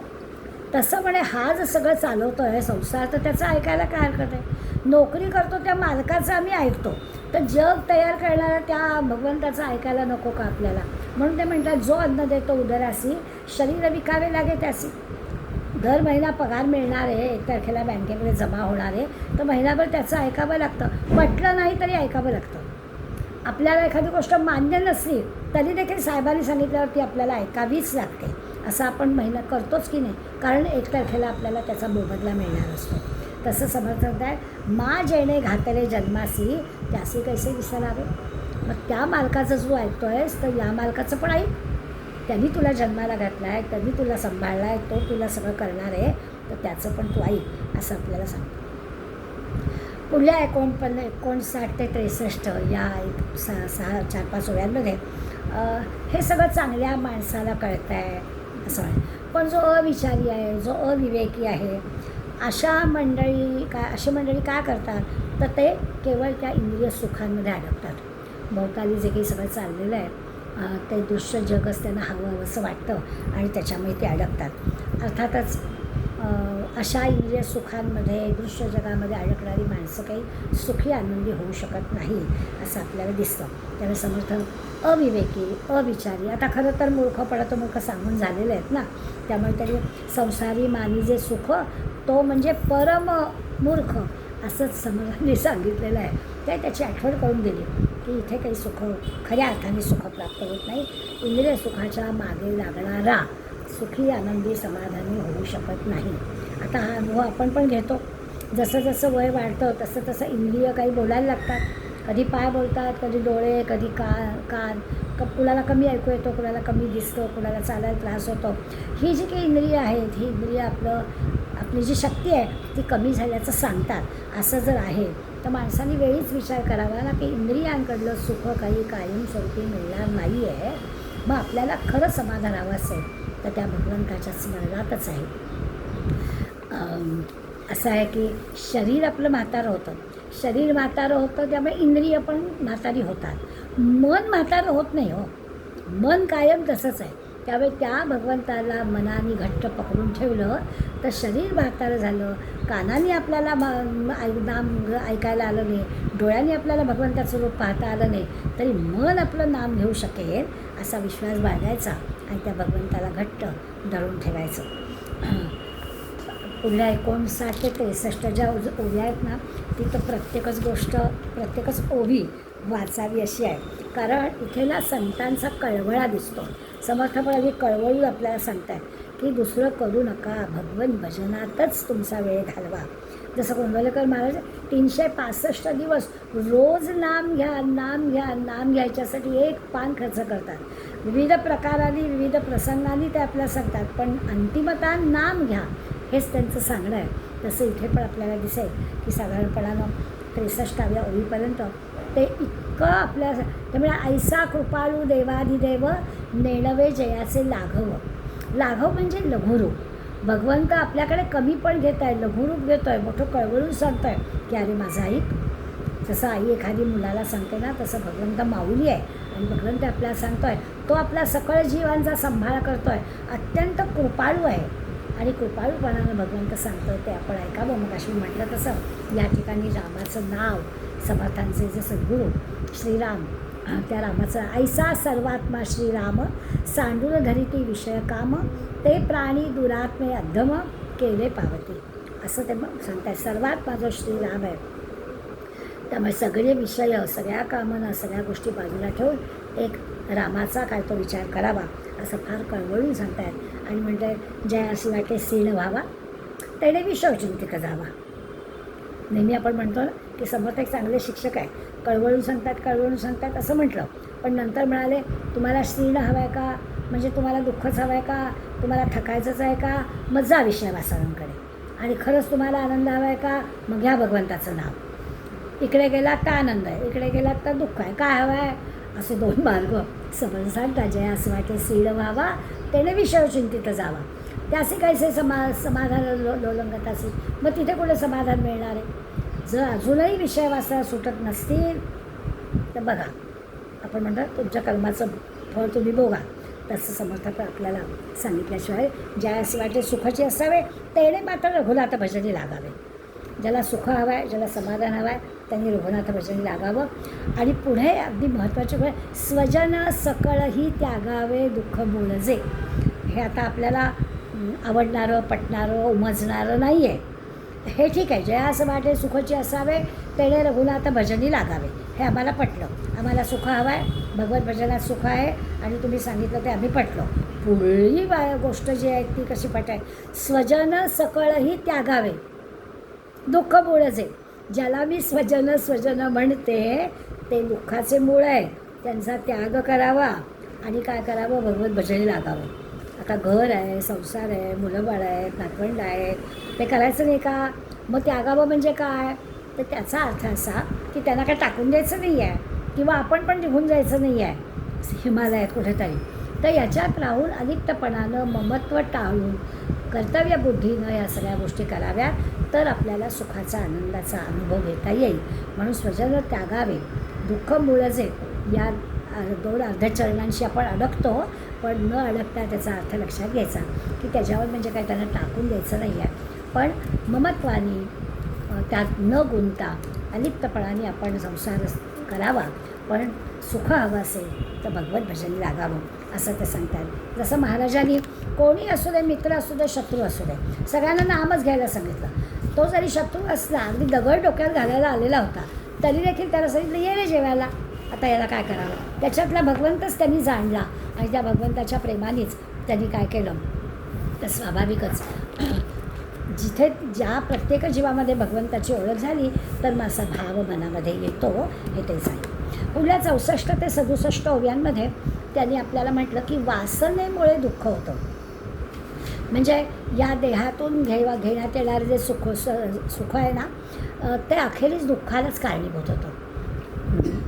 तसं म्हणे हा जर सगळं चालवतो आहे संसार, तर त्याचं ऐकायला काय हरकत आहे. नोकरी करतो त्या मालकाचं आम्ही ऐकतो, तर जग तयार करणाऱ्या त्या भगवंताचं ऐकायला नको का आपल्याला. म्हणून ते म्हणतात जो अन्न देतो उदरासी, शरीर विकावे लागे त्यासी. दर महिना पगार मिळणार आहे, 1 तारखेला बँकेमध्ये जमा होणार आहे, तर महिनाभर त्याचं ऐकावं लागतं, म्हटलं नाही तरी ऐकावं लागतं. आपल्याला एखादी गोष्ट मान्य नसली तरी देखील साहेबांनी सांगितल्यावरती आपल्याला ऐकावीच लागते, असं आपण मेहनत करतोच की नाही, कारण 1 तारखेला आपल्याला त्याचा मोबदला मिळणार असतो. तसं समर्थन आहे, मा जेणे घातले जन्मासी त्यासी कैसे विसरावे. मग त्या मालकाचं जो ऐकतो आहेस, तर या मालकाचं पण ऐक, त्यांनी तुला जन्माला घातला आहे, त्यांनी तुला सांभाळला आहे, तो तुला सगळं करणार आहे, तर त्याचं पण तू ऐक, असं आपल्याला सांगतो. पुढल्या 59 ते 63 या 4-5 ओव्यांमध्ये हे सगळं चांगल्या माणसाला कळतं आहे असं आहे. पण जो अविचारी आहे, जो अविवेकी आहे, अशी मंडळी काय करतात, तर ते केवळ त्या इंद्रिय सुखांमध्ये अडकतात. भोवताली जे काही सगळं चाललेलं आहे, ते दृश्य जगच त्यांना हवं असं वाटतं आणि त्याच्यामुळे ते अडकतात. अर्थातच अशा इंद्रिय सुखांमध्ये दृश्य जगामध्ये अडकणारी माणसं काही सुखी आनंदी होऊ शकत नाही असं आपल्याला दिसतं. त्यामुळे समर्थन अविवेकी अविचारी, आता खरं तर मूर्खपणा मूर्ख सांगून झालेले आहेत ना, त्यामुळे तरी संसारी मानी जे सुख तो म्हणजे परम मूर्ख असंच समर्थांनी सांगितलेलं आहे. ते त्याची आठवण करून दिली की इथे काही सुख खऱ्या अर्थाने सुख प्राप्त होत नाही, इंद्रिय सुखाच्या मागे लागणारा सुखी आनंदी समाधानी होऊ शकत नाही. आता हा अनुभव आपण पण घेतो, जसं जसं वय वाढतं तसं तसं इंद्रिय काही बोलायला लागतात. कधी पाय बोलतात, कधी डोळे, कधी कान, कुणाला कमी ऐकू येतो, कुणाला कमी दिसतं, कुणाला चालायला त्रास होतो. ही जी काही इंद्रिय आहेत, ही इंद्रिय आपली जी शक्ती आहे ती कमी झाल्याचं सांगतात. असं जर आहे तर माणसाने वेळीच विचार करावा ना की इंद्रियांकडलं सुख काही कायमस्वरूपी मिळणार नाही आहे. मग आपल्याला खरं समाधान हवं असेल तर त्या भगवंताच्या स्मरणातच आहे. असं आहे की शरीर आपलं म्हातारं होतं, शरीर म्हातारं होतं, त्यामुळे इंद्रिय पण म्हातारी होतात. मन म्हातारं होत नाही हो, मन कायम तसंच आहे. त्यामुळे त्या भगवंताला मनाने घट्ट पकडून ठेवलं तर शरीर म्हातारं झालं, कानाने आपल्याला नाम ऐकायला आलं नाही, डोळ्याने आपल्याला भगवंताचं रूप पाहता आलं नाही, तरी मन आपलं नाम घेऊ शकेल असा विश्वास बाळगायचा आणि त्या भगवंताला घट्ट धरून ठेवायचं. पुढल्या 59 ते 63 ज्या ओव्या आहेत ना, तिथं प्रत्येकच ओवी वाचावी अशी आहे. कारण इथे ना संतांचा कळवळा दिसतो. समर्थपणे कळवळून आपल्याला सांगतात की दुसरं करू नका, भगवन भजनातच तुमचा वेळ घालवा. जसं गोंदवलेकर महाराज 365 दिवस रोज नाम घ्या, नाम घ्या, नाम घ्यायच्यासाठी 1 पान खर्च करतात. विविध प्रकाराने विविध प्रसंगाने ते आपल्याला सांगतात, पण अंतिमतः नाम घ्या हेच त्यांचं सांगणं आहे. तसं इथे पण आपल्याला दिसेल की साधारणपणानं 63व्या ओळीपर्यंत ते इतकं आपल्या, त्यामुळे ऐसा कृपाळू देवाधिदेव नेणवे जयाचे लाघव. लाघव म्हणजे लघुरूप. भगवंत आपल्याकडे कमी पण घेत आहे, लघुरूप घेतो आहे, मोठं कळवळून सांगतो आहे की अरे माझा ऐक. जसं आई एखादी मुलाला सांगते ना, तसं भगवंत माऊली आहे आणि भगवंत आपल्याला सांगतो आहे, तो आपल्या सकळ जीवांचा सांभाळ करतो आहे, अत्यंत कृपाळू आहे आणि कृपाळूपणानं भगवंत सांगतो ते आपण ऐकावं. मग अशी म्हटलं तसं या ठिकाणी रामाचं नाव, समर्थांचे जे सद्गुरू श्रीराम त्या रामाचं ऐसा सर्वात्मा श्रीराम सांडून धरिती विषय काम ते प्राणी दुरात्मे अद्धम केले पावती. असं ते मग सांगतात. सर्वात माझा श्रीराम आहे. त्यामुळे सगळे विषय, सगळ्या कामना, सगळ्या गोष्टी बाजूला ठेवून एक रामाचा काय तो विचार करावा असं फार कळवळून सांगतायत. आणि म्हणतात जय अशी वाटे सीण व्हावा त्याने विषय चिंतिक जावा. नेहमी आपण म्हणतो ना की समर्थ एक चांगले शिक्षक आहे, कळवळून सांगतात असं म्हटलं, पण नंतर म्हणाले तुम्हाला श्रीण हवं आहे का, म्हणजे तुम्हाला दुःखच हवं आहे का, तुम्हाला थकायचंच आहे का, मग जा विषय वासनांकडे. आणि खरंच तुम्हाला आनंद हवा आहे का, मग घ्या भगवंताचं नाव. इकडे गेलात तर आनंद आहे, इकडे गेलात तर दुःख आहे, काय हवं आहे, असे दोन मार्ग समज सांगता. जय असं वाटे सीड व्हावा त्याने विषय चिंतित जावा. त्याचे कैसे समाधान लोलंगत असेल, मग तिथे कुठे समाधान मिळणार आहे. जर अजूनही विषय वासना सुटत नसतील तर बघा, आपण म्हणतो तुमच्या कर्माचं फळ तुम्ही बघा. तसं समर्थ आपल्याला सांगितल्याशिवाय ज्या असे वाटे सुखाचे असावे तेने मात्र रघुनाथ भजनी लागावे. ज्याला सुख हवं आहे, ज्याला समाधान हवं आहे त्यांनी रघुनाथ भजनी लागावं. आणि पुढे अगदी महत्त्वाचे स्वजन सकळही त्यागावे दुःख मूळजे. हे आता आपल्याला आवडणारं, पटणारं, उमजणारं नाही आहे. हे ठीक आहे, जया असं वाटे सुखाचे असावे तेने रघुनाथ भजनी लागावे, हे आम्हाला पटलं. आम्हाला सुख हवं आहे, भगवत भजनात सुख आहे आणि तुम्ही सांगितलं ते आम्ही पटलो. पुढली गोष्ट जी आहे ती कशी पटाय. स्वजन सकळही त्यागावे दुःख मूळचे. ज्याला मी स्वजन म्हणते ते दुःखाचे मूळ आहे. त्यांचा त्याग करावा आणि काय करावं, भगवत भजनी लागावं. आता घर आहे, संसार आहे, मुलं बाळ आहेत, नातवंड आहेत, ते करायचं नाही का, मग त्यागावं म्हणजे काय, तर त्याचा अर्थ असा की त्यांना काय टाकून द्यायचं नाही आहे किंवा आपण पण निघून जायचं नाही आहे हिमालयात कुठेतरी. तर याच्यात राहून अलिप्तपणानं, ममत्व टाळून, कर्तव्यबुद्धीनं या सगळ्या गोष्टी कराव्या तर आपल्याला सुखाचा, आनंदाचा अनुभव घेता येईल. म्हणून स्वजन त्यागावे दुःख मूळजे या दोन अर्धचरणांशी आपण अडकतो, पण न अडकता त्याचा अर्थ लक्षात घ्यायचा की त्याच्यावर म्हणजे काय त्यांना टाकून द्यायचं नाही आहे, पण ममत्वानी त्यात न गुंता अलिप्तपणाने आपण संसार करावा. पण सुख हवं असेल तर भगवत भजनी लागावं असं ते सांगतात. जसं महाराजांनी कोणी असू दे, मित्र असू दे, शत्रू असू दे, सगळ्यांना नामच घ्यायला सांगितलं. तो जरी शत्रू असला, अगदी दगड डोक्यात घालायला आलेला होता, तरी देखील त्याला सांगितलं ये रे जेवायला, आता याला काय करावं. त्याच्यातला भगवंतच त्यांनी जाणला आणि त्या भगवंताच्या प्रेमानेच त्यांनी काय केलं तर स्वाभाविकच जिथे ज्या प्रत्येक जीवामध्ये भगवंताची ओळख झाली तर माझा भाव मनामध्ये येतो, हे तेच आहे. पुढल्या 64 ते 67 ओव्यांमध्ये त्यांनी आपल्याला म्हटलं की वासनेमुळे दुःख होतं. म्हणजे या देहातून घेण्यात येणारे जे सुख आहे ना, ते अखेरीस दुःखालाच कारणीभूत होतं.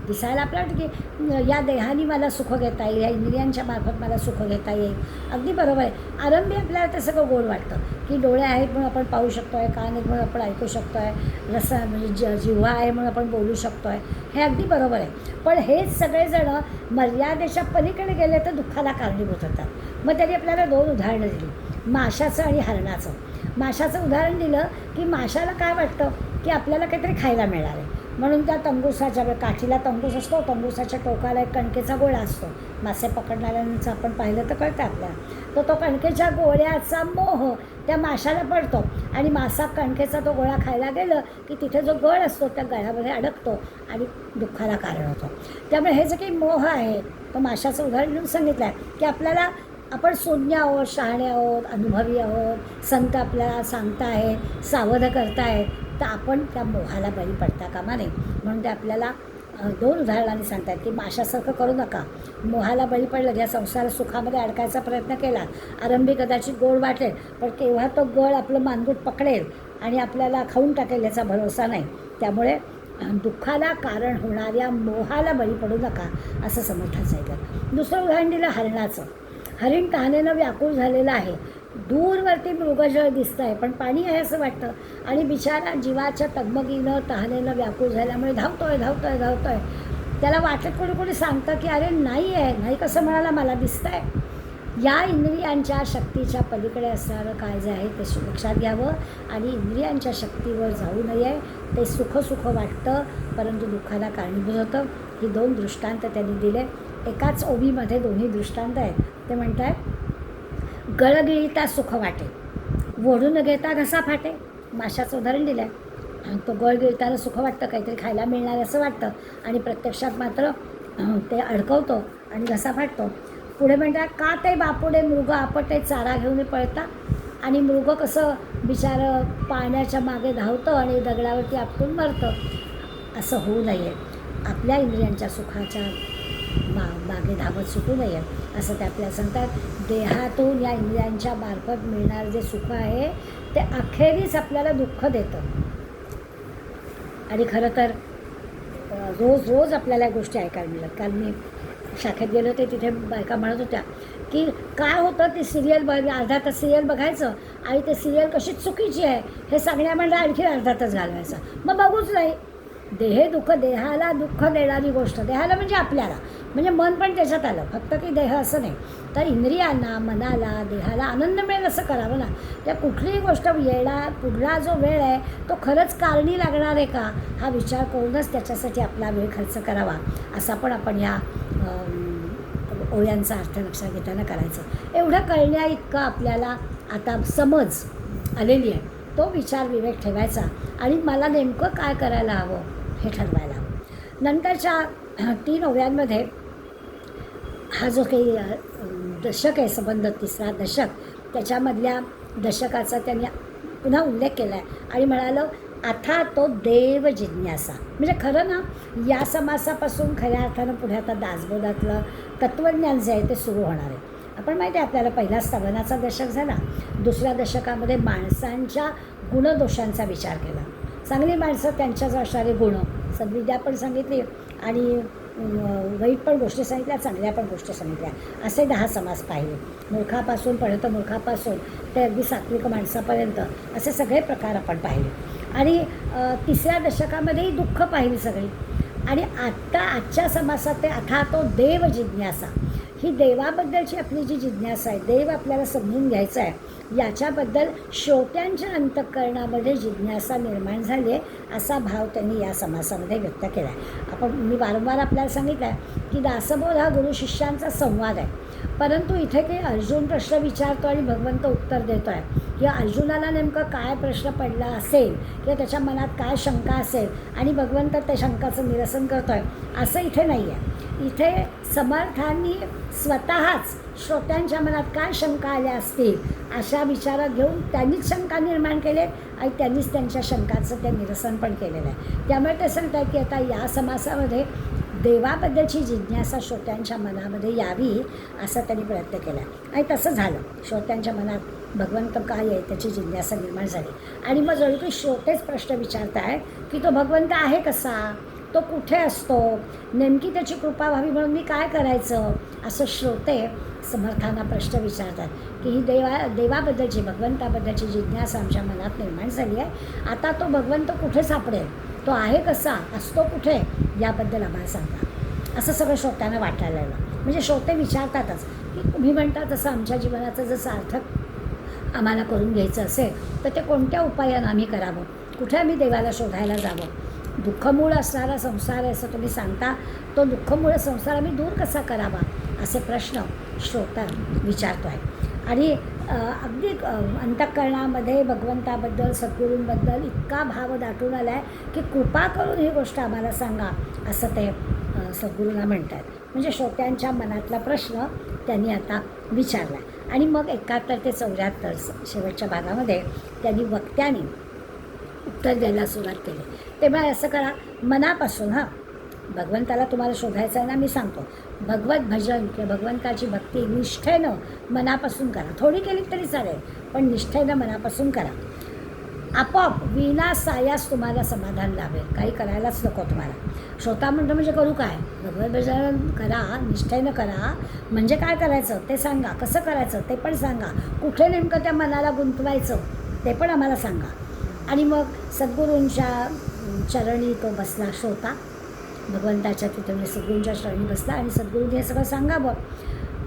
दिसायला आपल्याला वाटतं की या देहाने मला सुख घेता येईल, या इंद्रियांच्या मार्फत मला सुख घेता येईल. अगदी बरोबर आहे. आरंभी आपल्याला ते सगळं गोड वाटतं की डोळे आहेत म्हणून आपण पाहू शकतो आहे, कान आहेत म्हणून आपण ऐकू शकतो आहे, रस म्हणजे जिव्हा आहे म्हणून आपण बोलू शकतो आहे, हे अगदी बरोबर आहे. पण हेच सगळेजणं मर्यादेच्या पलीकडे गेले तर दुःखाला कारणीभूत होतात. मग त्यांनी आपल्याला 2 उदाहरणं दिली, माशाचं आणि हरणाचं. माशाचं उदाहरण दिलं की माशाला काय वाटतं की आपल्याला काहीतरी खायला मिळणार आहे, म्हणून त्या तंबूसाच्या काठीला तंबूस असतो, तंबूसाच्या टोकाला एक कणकेचा गोळा असतो. मासे पकडणाऱ्यांचं आपण पाहिलं तर कळतं आपल्याला. तो कणकेच्या गोळ्याचा मोह त्या माशाला पडतो आणि मासा कणकेचा तो गोळा खायला गेलं की तिथे जो गळ असतो त्या गळ्यामध्ये अडकतो आणि दुःखाला कारण होतो. त्यामुळे हे जे काही मोह आहे तो माशाचं उदाहरण घेऊन सांगितलं आहे की आपल्याला आपण सुज्ञ आहोत, शहाणे आहोत, अनुभवी आहोत, संत आपल्याला सांगतायत, सावध करतायत, तर आपण त्या मोहाला बळी पडता कामा नये. म्हणून ते आपल्याला 2 उदाहरणांनी सांगतात की माशासारखं करू नका. मोहाला बळी पडलं, या संसार सुखामध्ये अडकायचा प्रयत्न केला, आरंभी कदाचित गोड वाटेल, पण केव्हा तो गळ आपलं मानगूट पकडेल आणि आपल्याला खाऊन टाकेल याचा भरोसा नाही. त्यामुळे दुःखाला कारण होणाऱ्या मोहाला बळी पडू नका असं समर्थाचं आहे. दुसरं उदाहरण दिलं हरणाचं. हरिण तहानेनं व्याकुळ झालेलं आहे, दूरवरती मृगजळ दिसतं आहे पण पाणी आहे असं वाटतं आणि बिचारा जीवाच्या तगमगीनं तहानेनं व्याकुळ झाल्यामुळे धावतोय. त्याला वाटत कोणी सांगतं की अरे नाही आहे, नाही कसं म्हणाला, मला दिसतं आहे. या इंद्रियांच्या शक्तीच्या पलीकडे असणारं काय जे आहे ते लक्षात घ्यावं आणि इंद्रियांच्या शक्तीवर जाऊ नये. ते सुख वाटतं परंतु दुःखाला कारणीभूत होतं. ही 2 दृष्टांत त्यांनी दिले. एकाच ओवीमध्ये दोन्ही दृष्टांत आहेत. ते म्हणत आहेत, गळ गिळता सुख वाटे, ओढून घेता घसा फाटे. माशाचं उदाहरण दिलं आहे. तो गळ गिळताना सुख वाटतं, काहीतरी खायला मिळणार असं वाटतं, आणि प्रत्यक्षात मात्र ते अडकवतो आणि घसा फाटतो. पुढे म्हणतात, का ते बापुडे मृग आपटे चारा घेऊन पळता. आणि मृग कसं बिचारं पाण्याच्या मागे धावतं आणि दगडावरती आपटून मरतं. असं होऊ नये. आपल्या इंद्रियांच्या सुखाच्या मागे धावत सुटू नये असं ते आपल्याला सांगतात. देहातून या इंद्रियांच्या मार्फत मिळणारं जे सुख आहे ते अखेरीच आपल्याला दुःख देतं. आणि खरं तर रोज रोज आपल्याला या गोष्टी ऐकायला मिळतात. काल मी शाखेत गेले होते, तिथे बायका म्हणत होत्या की काय होतं ते सिरियल अर्धा तास सिरियल बघायचं आणि ते सिरियल कशी चुकीची आहे हे सांगण्यामध्ये आणखी अर्धा तास घालवायचा. मग बघूच नाही. देहाला दुःख देणारी गोष्ट, देहाला म्हणजे आपल्याला, म्हणजे मन पण त्याच्यात आलं, फक्त की देह असं नाही. तर इंद्रियांना, मनाला, देहाला आनंद मिळेल असं करावं ना. त्या कुठलीही गोष्ट पुढला जो वेळ आहे तो खरंच कारणी लागणार आहे का हा विचार करूनच त्याच्यासाठी आपला वेळ खर्च करावा. असा पण आपण या ओळ्यांचा अर्थ लक्षात घेताना करायचं. एवढं कळण्या इतकं आपल्याला आता समज आलेली आहे. तो विचार विवेक ठेवायचा आणि मला नेमकं काय करायला हवं हे ठरवायला हवं. नंतरच्या 3 ओव्यांमध्ये हा जो काही दशक आहे, संबंध 3रा दशक, त्याच्यामधल्या दशकाचा त्यांनी पुन्हा उल्लेख केला आहे आणि म्हणालं, आता तो देव जिज्ञासा. म्हणजे खरं ना, या समासापासून खऱ्या अर्थानं पुढे आता दासबोधातलं तत्त्वज्ञान जे आहे ते सुरू होणार आहे. आपण माहिती आहे आपल्याला, पहिला स्तवनाचा दशक झाला, 2ऱ्या दशकामध्ये माणसांच्या गुणदोषांचा विचार केला. चांगली माणसं, त्यांच्याच असणारे गुण, सद्विद्या पण सांगितली आणि वाईट पण गोष्टी सांगितल्या, चांगल्या पण गोष्टी सांगितल्या, असे 10 समास पाहिले. मूर्खापासून मूर्खापासून ते अगदी सात्विक माणसापर्यंत असे सगळे प्रकार आपण पाहिले. आणि 3ऱ्या दशकामध्येही दुःख पाहिली सगळी. आणि आजच्या समासात ते आता तो देव जिज्ञासा, ही देवाबद्दलची आपली जी जिज्ञासा आहे, देव आपल्याला समजून घ्यायचा आहे, याच्याबद्दल श्रोत्यांच्या अंतःकरणामध्ये जिज्ञासा निर्माण झाली आहे असा भाव त्यांनी या समासामध्ये व्यक्त केला आहे. मी वारंवार आपल्याला सांगितलं आहे की दासबोध हा गुरु शिष्यांचा संवाद आहे. परंतु इथे काही अर्जुन प्रश्न विचारतो आणि भगवंत उत्तर देतो आहे, किंवा अर्जुनाला नेमकं काय प्रश्न पडला असेल किंवा त्याच्या मनात काय शंका असेल आणि भगवंत त्या शंकाचं निरसन करतो आहे, असं इथे नाही आहे. इथे समर्थांनी स्वतःच श्रोत्यांच्या मनात काय शंका आल्या असतील अशा विचारात घेऊन त्यांनीच शंका निर्माण केले आणि त्यांनीच त्यांच्या शंकाचं ते निरसन पण केलेलं आहे. त्यामुळे ते सांगतात की आता या समासामध्ये देवाबद्दलची जिज्ञासा श्रोत्यांच्या मनामध्ये यावी असा त्यांनी प्रयत्न केला आणि तसं झालं. श्रोत्यांच्या मनात भगवंत काय आहे त्याची जिज्ञासा निर्माण झाली. आणि मग जणू की श्रोतेच प्रश्न विचारत आहे की तो भगवंत आहे कसा, तो कुठे असतो, नेमकी त्याची कृपा व्हावी म्हणून मी काय करायचं, असं श्रोते समर्थांना प्रश्न विचारतात की ही देवाबद्दलची, भगवंताबद्दलची जिज्ञासा आमच्या मनात निर्माण झाली आहे. आता तो भगवंत कुठे सापडेल, तो आहे कसा, असतो कुठे, याबद्दल आम्हाला सांगा, असं सगळं श्रोत्यांना वाटायला लागलं. म्हणजे श्रोते विचारतातच की तुम्ही म्हणता तसं आमच्या जीवनाचं जर सार्थक आम्हाला करून घ्यायचं असेल तर ते कोणत्या उपायानं आम्ही करावं, कुठे आम्ही देवाला शोधायला जावं, दुःखमूळ असणारा संसार आहे असं तुम्ही सांगता, तो दुःखमूळ संसार आम्ही दूर कसा करावा, असे प्रश्न श्रोता विचारतो आहे. आणि अगदी अंतःकरणामध्ये भगवंताबद्दल, सद्गुरूंबद्दल इतका भाव दाटून आला आहे की कृपा करून ही गोष्ट आम्हाला सांगा असं ते सद्गुरूंना म्हणतात. म्हणजे श्रोत्यांच्या मनातला प्रश्न त्यांनी आता विचारला. आणि मग 71 ते 74 शेवटच्या भागामध्ये त्यांनी वक्त्याने उत्तर द्यायला सुरुवात केली. तेव्हा असं करा, मनापासून, भगवंताला तुम्हाला शोधायचं आहे ना, मी सांगतो, भगवत भजन किंवा भगवंताची भक्ती निष्ठेनं मनापासून करा. थोडी केली तरी चालेल, पण निष्ठेनं मनापासून करा. आपोआप विना सायास तुम्हाला समाधान लाभेल. काही करायलाच नको तुम्हाला. श्रोता म्हणतो म्हणजे करू काय, भगवत भजन करा, निष्ठेनं करा. म्हणजे काय करायचं ते सांगा, कसं करायचं ते पण सांगा, कुठे नेमकं त्या मनाला गुंतवायचं ते पण आम्हाला सांगा. आणि मग सद्गुरूंच्या चरणी तो बसला श्रोता, भगवंताच्या तिथे सद्गुरूंच्या चरणी बसला आणि सद्गुरूंनी हे सगळं सांगावं.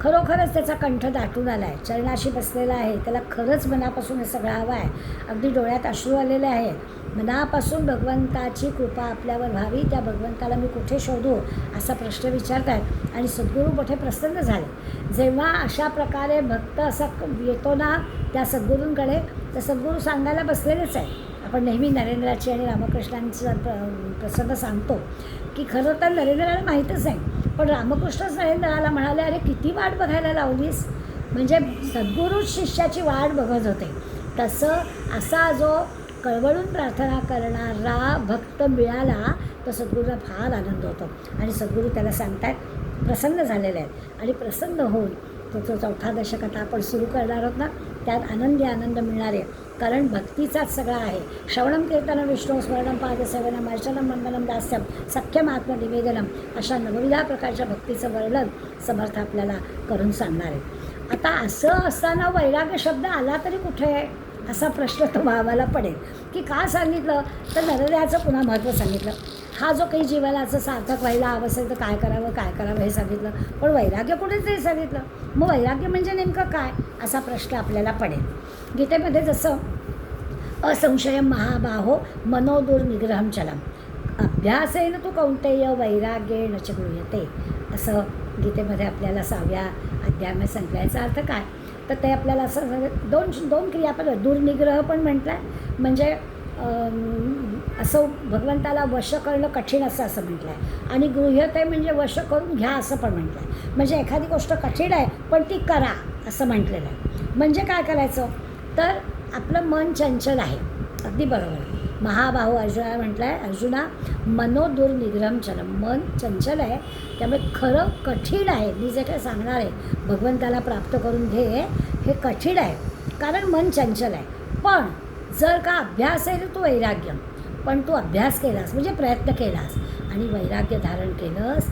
खरोखरच त्याचा कंठ दाटून आला आहे, चरणाशी बसलेला आहे, त्याला खरंच मनापासून हे सगळं हवं आहे, अगदी डोळ्यात अश्रू आलेले आहे. मनापासून भगवंताची कृपा आपल्यावर व्हावी, त्या भगवंताला मी कुठे शोधू असा प्रश्न विचारतात आणि सद्गुरू मोठे प्रसन्न झाले. जेव्हा अशा प्रकारे भक्त असा येतो ना त्या सद्गुरूंकडे, तर सद्गुरू सांगायला बसलेलेच आहे. आपण नेहमी नरेंद्राची आणि रामकृष्णांचा प्रसंग सांगतो की खरं तर नरेंद्राला माहीतच नाही, पण रामकृष्णच नरेंद्राला म्हणाले, अरे किती वाट बघायला लावलीस. म्हणजे सद्गुरूच शिष्याची वाट बघत होते. तसं असा जो कळवळून प्रार्थना करणारा भक्त मिळाला तर सद्गुरूला फार आनंद होतो आणि सद्गुरू त्याला सांगतात, प्रसन्न झालेले आहेत. आणि प्रसन्न होऊन तो 4था दशक आता आपण सुरू करणार आहोत ना, त्यात आनंद मिळणार आहे. कारण भक्तीचाच सगळा आहे. श्रवणम कीर्तनम विष्णू स्मरणम पादसेवनम अर्चनम मंगलम दास्यम सख्यम आत्मनिवेदनम अशा नवविधा प्रकारच्या भक्तीचं वर्णन समर्थ आपल्याला करून सांगणार आहे. आता असं असताना वैराग्य शब्द आला तरी कुठे आहे असा प्रश्न तो भावाला पडेल की का सांगितलं, तर नरदेहाचं पुन्हा महत्त्व सांगितलं. हा जो काही जीवनाचं सार्थक व्हायला हवं असेल तर काय करावं हे सांगितलं, पण वैराग्य कुठेच नाही सांगितलं. मग वैराग्य म्हणजे नेमकं काय असा प्रश्न आपल्याला पडेल. गीतेमध्ये जसं असंशयम महाबाहो मनोदुर्निग्रहम चलम अभ्यासेन तू कौंतेय वैराग्येण च गृह्यते असं गीतेमध्ये आपल्याला 6व्या अध्यायामध्ये सांगितलं. याचा अर्थ काय, तर ते आपल्याला असं दोन क्रियापद, दुर्निग्रह पण म्हटलं आहे, म्हणजे असं भगवंताला वश करणं कठीण असं म्हटलं आहे, आणि गृह्यते म्हणजे वश करून घ्या असं पण म्हटलं आहे. म्हणजे एखादी गोष्ट कठीण आहे पण ती करा असं म्हटलेलं आहे. म्हणजे काय करायचं, तर आपलं मन चंचल आहे, अगदी बरोबर आहे. महाबाहू अर्जुनाला म्हटलं आहे, अर्जुना मनोदुर्निग्रहम चलम, मन चंचल आहे त्यामुळे खरं कठीण आहे. मी जे काही सांगणार आहे भगवंताला प्राप्त करून घे हे कठीण आहे कारण मन चंचल आहे. पण जर का अभ्यास आहे तर तू वैराग्य, पण तू अभ्यास केलास म्हणजे प्रयत्न केलास आणि वैराग्य धारण केलंस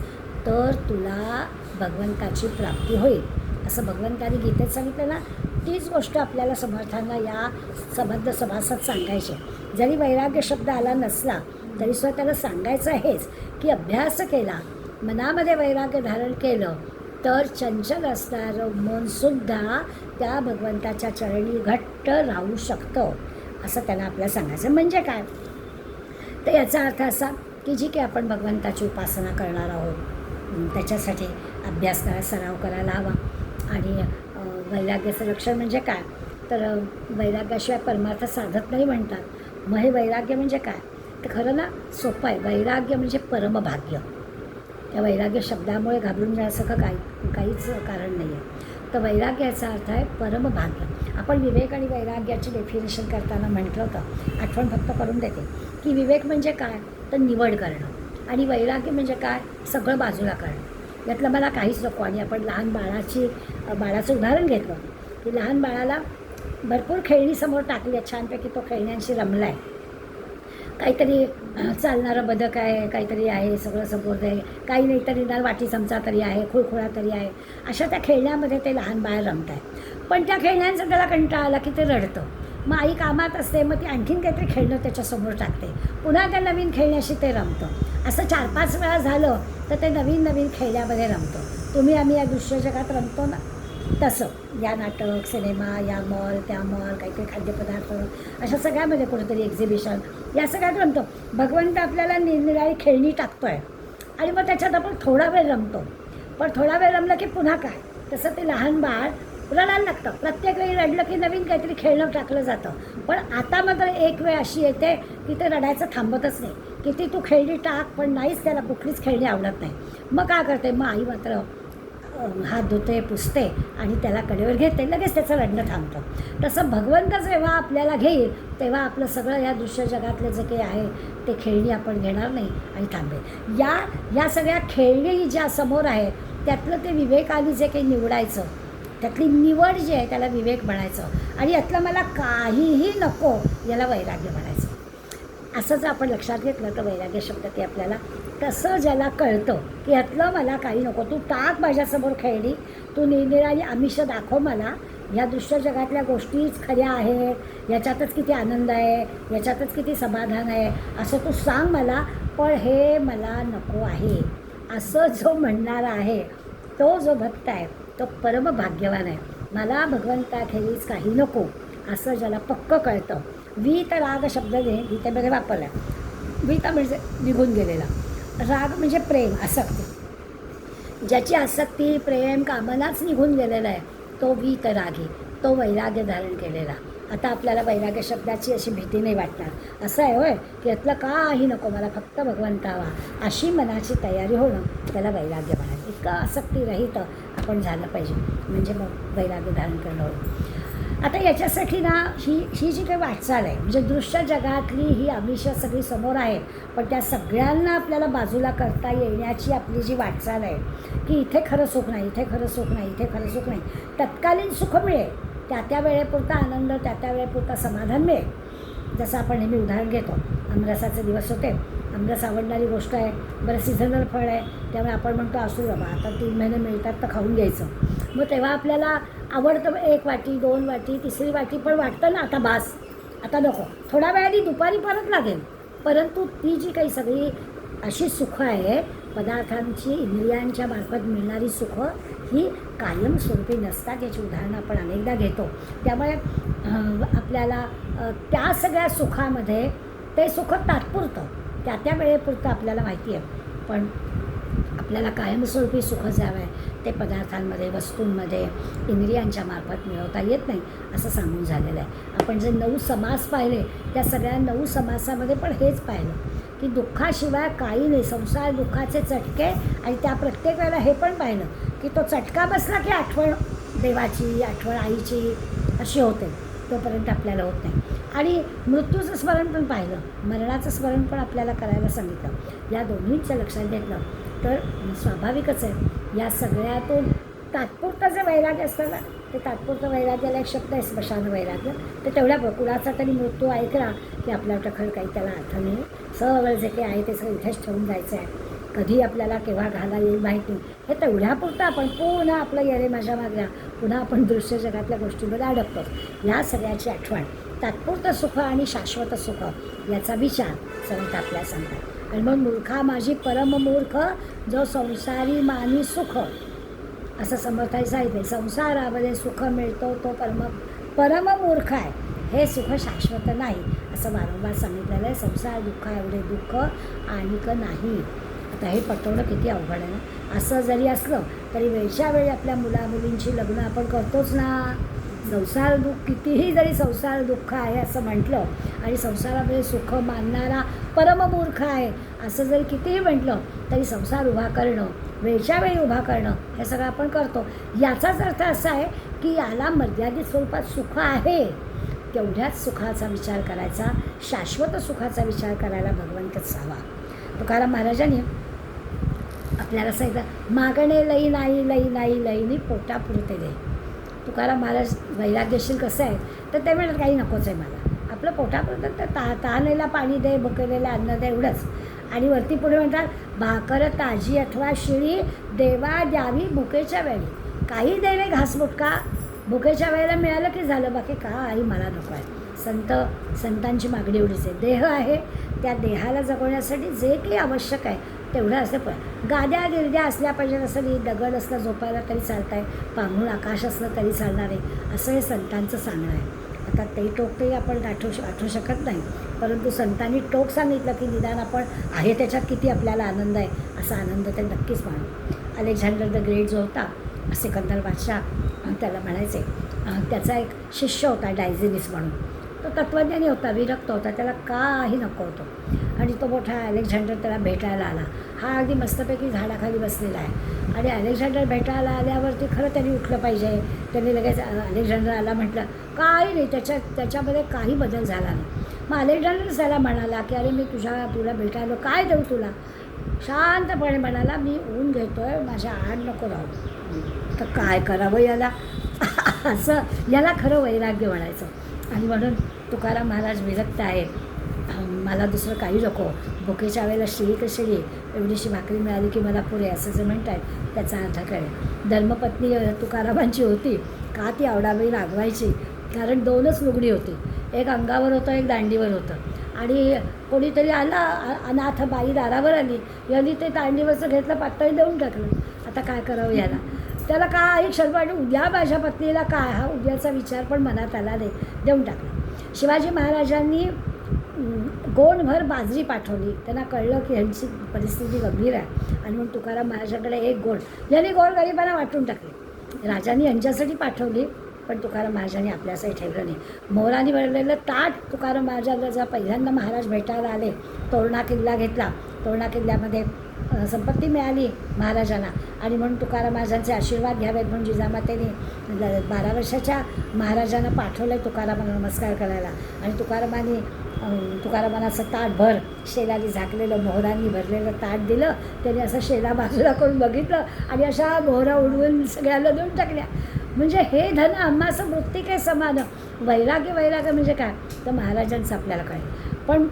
तर तुला भगवंताची प्राप्ती होईल असं भगवंताने गीतेत सांगितलं ना. तीच गोष्ट आपल्याला समर्थांना या सबंध सभासद सांगायचे. जरी वैराग्य शब्द आला नसला तरीसुद्धा त्याला सांगायचं आहेच की अभ्यास केला, मनामध्ये वैराग्य धारण केलं तर चंचल असणारं मनसुद्धा त्या भगवंताच्या चरणी घट्ट राहू शकतं असं त्यांना आपल्याला सांगायचं. म्हणजे काय, तर याचा अर्थ असा की जी काही आपण भगवंताची उपासना करणार आहोत त्याच्यासाठी अभ्यास करा, सराव करायला हवा. आणि वैराग्याचं लक्षण म्हणजे काय, तर वैराग्याशिवाय परमार्थ साधत नाही म्हणतात. मग हे वैराग्य म्हणजे काय, तर खरं ना सोपं आहे. वैराग्य म्हणजे परमभाग्य. त्या वैराग्य शब्दामुळे घाबरून जाण्यासारखं काहीच कारण नाही आहे. तर वैराग्य याचा अर्थ आहे परमभाग्य. आपण विवेक आणि वैराग्याची डेफिनेशन करताना म्हटलं होतं, आठवण फक्त करून देते की विवेक म्हणजे काय, तर निवड करणं, आणि वैराग्य म्हणजे काय, सगळं बाजूला करणं. यातलं मला काहीच नको. आणि आपण लहान बाळाचं उदाहरण घेतलं की लहान बाळाला भरपूर खेळणी समोर टाकली आहे, छानपैकी तो खेळण्यांशी रमला आहे. काहीतरी चालणारं बदक आहे, काहीतरी आहे, सगळं समोर आहे, काही नाही तरी ना वाटी चमचा तरी आहे, खुळखुळा तरी आहे. अशा त्या खेळण्यामध्ये ते लहान बाळ रमत आहे. पण त्या खेळण्यांचा त्याला कंटाळा आला की ते रडतं. मग आई कामात असते, मग ती आणखीन काहीतरी खेळणं त्याच्यासमोर टाकते, पुन्हा त्या नवीन खेळण्याशी ते रमतं. असं 4-5 वेळा झालं तर ते नवीन खेळण्यामध्ये रमतं. आम्ही या दृश्य जगात रमतो ना, तसं या नाटक, सिनेमा, या मॉल, त्या मॉल, काहीतरी खाद्यपदार्थ, अशा सगळ्यामध्ये कुठेतरी एक्झिबिशन, या सगळ्यात रमतो. भगवंत आपल्याला निरनिराळी खेळणी टाकतो आहे आणि मग त्याच्यात आपण थोडा वेळ रमतो. पण थोडा वेळ रमलं की पुन्हा काय, तसं ते लहान बाळ रडायला लागतं. प्रत्येक वेळी रडलं की नवीन काहीतरी खेळणं टाकलं जातं. पण आता मात्र एक वेळ अशी येते की ते रडायचं थांबतच नाही. किती तू खेळणी टाक पण नाहीच त्याला कुठलीच खेळणी आवडत नाही. मग काय करते, मग आई मात्र हात धुते, पुसते आणि त्याला कडेवर घेते, लगेच त्याचं रडणं थांबतं. तसं भगवंत जेव्हा आपल्याला घेईल तेव्हा आपलं सगळं या दृश्य जगातलं जे काही आहे ते खेळणी आपण घेणार नाही आणि थांबेल. या सगळ्या खेळणी ज्या समोर आहे त्यातलं ते विवेकाने जे काही निवडायचं, त्यातली निवड जी आहे त्याला विवेक म्हणायचं. आणि यातलं मला काहीही नको याला वैराग्य म्हणायचं. असं जर आपण लक्षात घेतलं तर वैराग्य शब्द ते आपल्याला तसं ज्याला कळतं की यातलं मला काही नको, तू टाक माझ्यासमोर खेळणी, तू निरनिराळी आमिष दाखव मला, ह्या दृश्य जगातल्या गोष्टीच खऱ्या आहेत, याच्यातच किती आनंद आहे, याच्यातच किती समाधान आहे असं तू सांग मला, पण हे मला नको आहे असं जो म्हणणारा आहे तो जो भक्त आहे तो परम भाग्यवान आहे. मला भगवंताखेरीज काही नको असं ज्याला पक्कं कळतं वीतराग शब्द गीतेमध्ये वापरला. वीत म्हणजे निघून गेलेला, राग म्हणजे प्रेम, आसक्ती. ज्याची आसक्ती, प्रेम, कामनाच निघून गेलेला आहे तो वीतरागी, तो वैराग्य धारण केलेला. आता आपल्याला वैराग्य शब्दाची अशी भीती नाही वाटणार. असं आहे होय की यातलं काही नको, मला फक्त भगवंत हवा, अशी मनाची तयारी होणं त्याला वैराग्य म्हणाल. इतकं आसक्तीरहित आपण झालं पाहिजे, म्हणजे मग वैराग्य धारण करणं होईल. आता याच्यासाठी ना ही जी काही वाटचाल आहे, म्हणजे दृश्य जगातली ही आमिष सगळी समोर आहे, पण त्या सगळ्यांना आपल्याला बाजूला करता येण्याची आपली जी वाटचाल आहे की इथे खरं सुख नाही, इथे खरं सुख नाही, इथे खरं सुख नाही. तत्कालीन सुख मिळेल, त्या वेळेपुरता आनंद, त्या वेळेपुरता समाधान मिळेल. जसं आपण नेहमी उदाहरण घेतो, आमरसाचे दिवस होते, आमरस आवडणारी गोष्ट आहे, बरं सीझनल फळ आहे, त्यामुळे आपण म्हणतो असू बाबा आता 3 महिने मिळतात तर खाऊन घ्यायचं. मग तेव्हा आपल्याला आवडतं 1 वाटी, 2 वाटी, 3री वाटी, पण वाटतं ना आता बास, आता नको, थोड्या वेळाने दुपारी परत लागेल. परंतु ती जी काही सगळी अशी सुखं आहे, पदार्थांची, इंद्रियांच्या मार्फत मिळणारी सुखं ही कायमस्वरूपी नसतात. याची उदाहरणं आपण अनेकदा घेतो. त्यामुळे आपल्याला त्या सगळ्या सुखामध्ये ते सुख तात्पुरतं, त्या वेळेपुरतं आपल्याला माहिती आहे, पण आपल्याला कायमस्वरूपी सुख जे हवं आहे ते पदार्थांमध्ये, वस्तूंमध्ये, इंद्रियांच्या मार्फत मिळवता येत नाही असं सांगून झालेलं आहे. आपण जे 9 समास पाहिले त्या सगळ्या 9 समासामध्ये पण हेच पाहिलं की दुःखाशिवाय काही नाही, संसार दुःखाचे चटके. आणि त्या प्रत्येक वेळेला हे पण पाहिलं की तो चटका बसला की आठवण देवाची, आठवण आईची अशी होते, तोपर्यंत आपल्याला होत नाही. आणि मृत्यूचं स्मरण पण पाहिलं, मरणाचं स्मरण पण आपल्याला करायला सांगितलं. या दोन्हींचं लक्षात घेतलं तर स्वाभाविकच आहे या सगळ्यातून तात्पुरतं जे वैराग्य असतं ना, ते तात्पुरतं वैराग्याला एक शब्द आहे स्मशान वैराग्य. तर तेवढ्या कुणाचा तरी मृत्यू ऐकला की आपल्या टखल काही त्याला अर्थ नाही, सगळं जे काही आहे ते सगळं इथेच ठेवून जायचं आहे, कधी आपल्याला केव्हा घाला येईल माहिती नाही. हे तेवढ्यापुरतं आपण पुन्हा आपलं येरे माझ्या मागल्या, पुन्हा आपण दृश्य जगातल्या गोष्टींमध्ये अडकतो. ह्या सगळ्याची आठवण, तात्पुरतं सुख आणि शाश्वत सुख याचा विचार संत आपल्याला सांगतात. आणि मग मूर्खा माझी परममूर्ख, जो संसारी मानी सुख, असं समर्थाने सांगितले. संसारामध्ये सुख मिळतो तो परममूर्ख आहे, हे सुख शाश्वत नाही असं वारंवार सांगितलेलं आहे. संसार दुःख एवढे दुःख आणिक नाही. आता हे पटवणं किती अवघड आहे ना. असं जरी असलं तरी वेळच्या वेळी आपल्या मुलामुलींची लग्न आपण करतोच ना. संसार दुःख, कितीही जरी संसार दुःख आहे असं म्हटलं आणि संसारामध्ये सुख मानणारा परममूर्ख आहे असं जरी कितीही म्हटलं तरी संसार उभा करणं, वेळच्या वेळी उभा करणं, हे सगळं आपण करतो. याचाच अर्थ असा आहे की याला मर्यादित स्वरूपात सुख आहे, तेवढ्याच सुखाचा विचार करायचा, शाश्वत सुखाचा विचार करायला भगवंतच हवा. तुकाराम महाराजांनी आपल्याला सांगितलं, मागणे लई नाही, लई नाही, लईनी पोटा पुरते दे. तुकाराम महाराज वैराग्यशील कसं आहे तर ते म्हणतात काही नकोच आहे मला, आपलं पोटापुरतं तर तहानेला पाणी दे, भुकेलेला अन्न दे, एवढंच. आणि वरती पुढे म्हणतात, भाकर ताजी अथवा शिळी देवा द्यावी भुकेच्या वेळी. काही देणे घासमुटका, भुकेच्या वेळेला मिळालं की झालं, बाकी काही मला नको आहे. संतांची मागणी एवढीच आहे. देह आहे, त्या देहाला जगवण्यासाठी जे काही आवश्यक आहे तेवढं असं. पण गाद्या गिरद्या असल्या पाहिजेत असं नाही, दगड असलं झोपायला तरी चालत आहे, पांघरूण आकाश असलं तरी चालणार आहे, असं हे संतांचं सांगणं आहे. आता ते टोक काही आपण आठवू शकत नाही, परंतु संतांनी टोक सांगितलं की निदान आपण आहे त्याच्यात किती आपल्याला आनंद आहे, असा आनंद ते नक्कीच मानू. अलेक्झांडर द ग्रेट जो होता, सिकंदर बादशाह त्याला म्हणायचे, त्याचा एक शिष्य होता डायझिनिस म्हणून. तो तत्त्वज्ञानी होता, विरक्त होता, त्याला काही नको होतं. आणि तो मोठा अलेक्झांडर त्याला भेटायला आला. हा अगदी मस्तपैकी झाडाखाली बसलेला आहे आणि अलेक्झांडर भेटायला आल्यावरती खरं त्यांनी उठलं पाहिजे. त्यांनी लगेच अलेक्झांडर आला म्हटलं, काही नाही, त्याच्यामध्ये काही बदल झाला नाही. मग अलेक्झांडर त्याला म्हणाला की अरे मी तुला भेटायला काय देऊ तुला. शांतपणे म्हणाला, मी ऊन घेतो आहे, माझ्या आड नको राहू. तर काय करावं याला, असं याला खरं वैराग्य म्हणायचं. आणि म्हणून तुकाराम महाराज विरक्त आहे, मला दुसरं काही नको, भुकेच्या वेळेला शिळी कशिळी एवढीशी भाकरी मिळाली की मला पुरे, असं जे म्हणत आहेत त्याचा अर्थ कळेल. धर्मपत्नी तुकारामांची होती, का ती आवडावी रागवायची, कारण 2च लुगडी होती, एक अंगावर होतं, एक दांडीवर होतं. आणि कोणीतरी आला, अनाथ बाई दारावर आली, यांनी ते दांडीवरचं घेतलं, पातळी देऊन टाकलं. आता काय करावं याला, त्याला काही क्षण उद्या माझ्या पत्नीला काय, हा उद्याचा विचार पण मनात आला नाही, देऊन टाकला. शिवाजी महाराजांनी गोणभर बाजरी पाठवली. त्यांना कळलं की ह्यांची परिस्थिती गंभीर आहे आणि म्हणून तुकाराम महाराजांकडे एक गोण, यांनी गोरगरिबांना वाटून टाकली. राजांनी यांच्यासाठी पाठवली, पण तुकाराम महाराजांनी आपल्यासाठी ठेवलं नाही. मोहरांनी भरलेलं ताट तुकाराम महाराजांना जेव्हा पहिल्यांदा महाराज भेटायला आले, तोरणा किल्ला घेतला. तोरणा किल्ल्यामध्ये संपत्ती मिळाली महाराजांना आणि म्हणून तुकाराम महाराजांचे आशीर्वाद घ्यावेत म्हणून जिजामातेने 12 वर्षाच्या महाराजांना पाठवलं आहे तुकारामांना नमस्कार करायला. आणि तुकारामांना असं ताटभर शेलाने झाकलेलं मोहरांनी भरलेलं ताट दिलं. त्याने असं शेला बाजूला करून बघितलं आणि अशा मोहरा उडवून सगळ्याला देऊन टाकल्या. म्हणजे हे धन आम्हाचं मृत्तिके समान. वैराग्य म्हणजे काय तर महाराजांचं आपल्याला कळेल. पण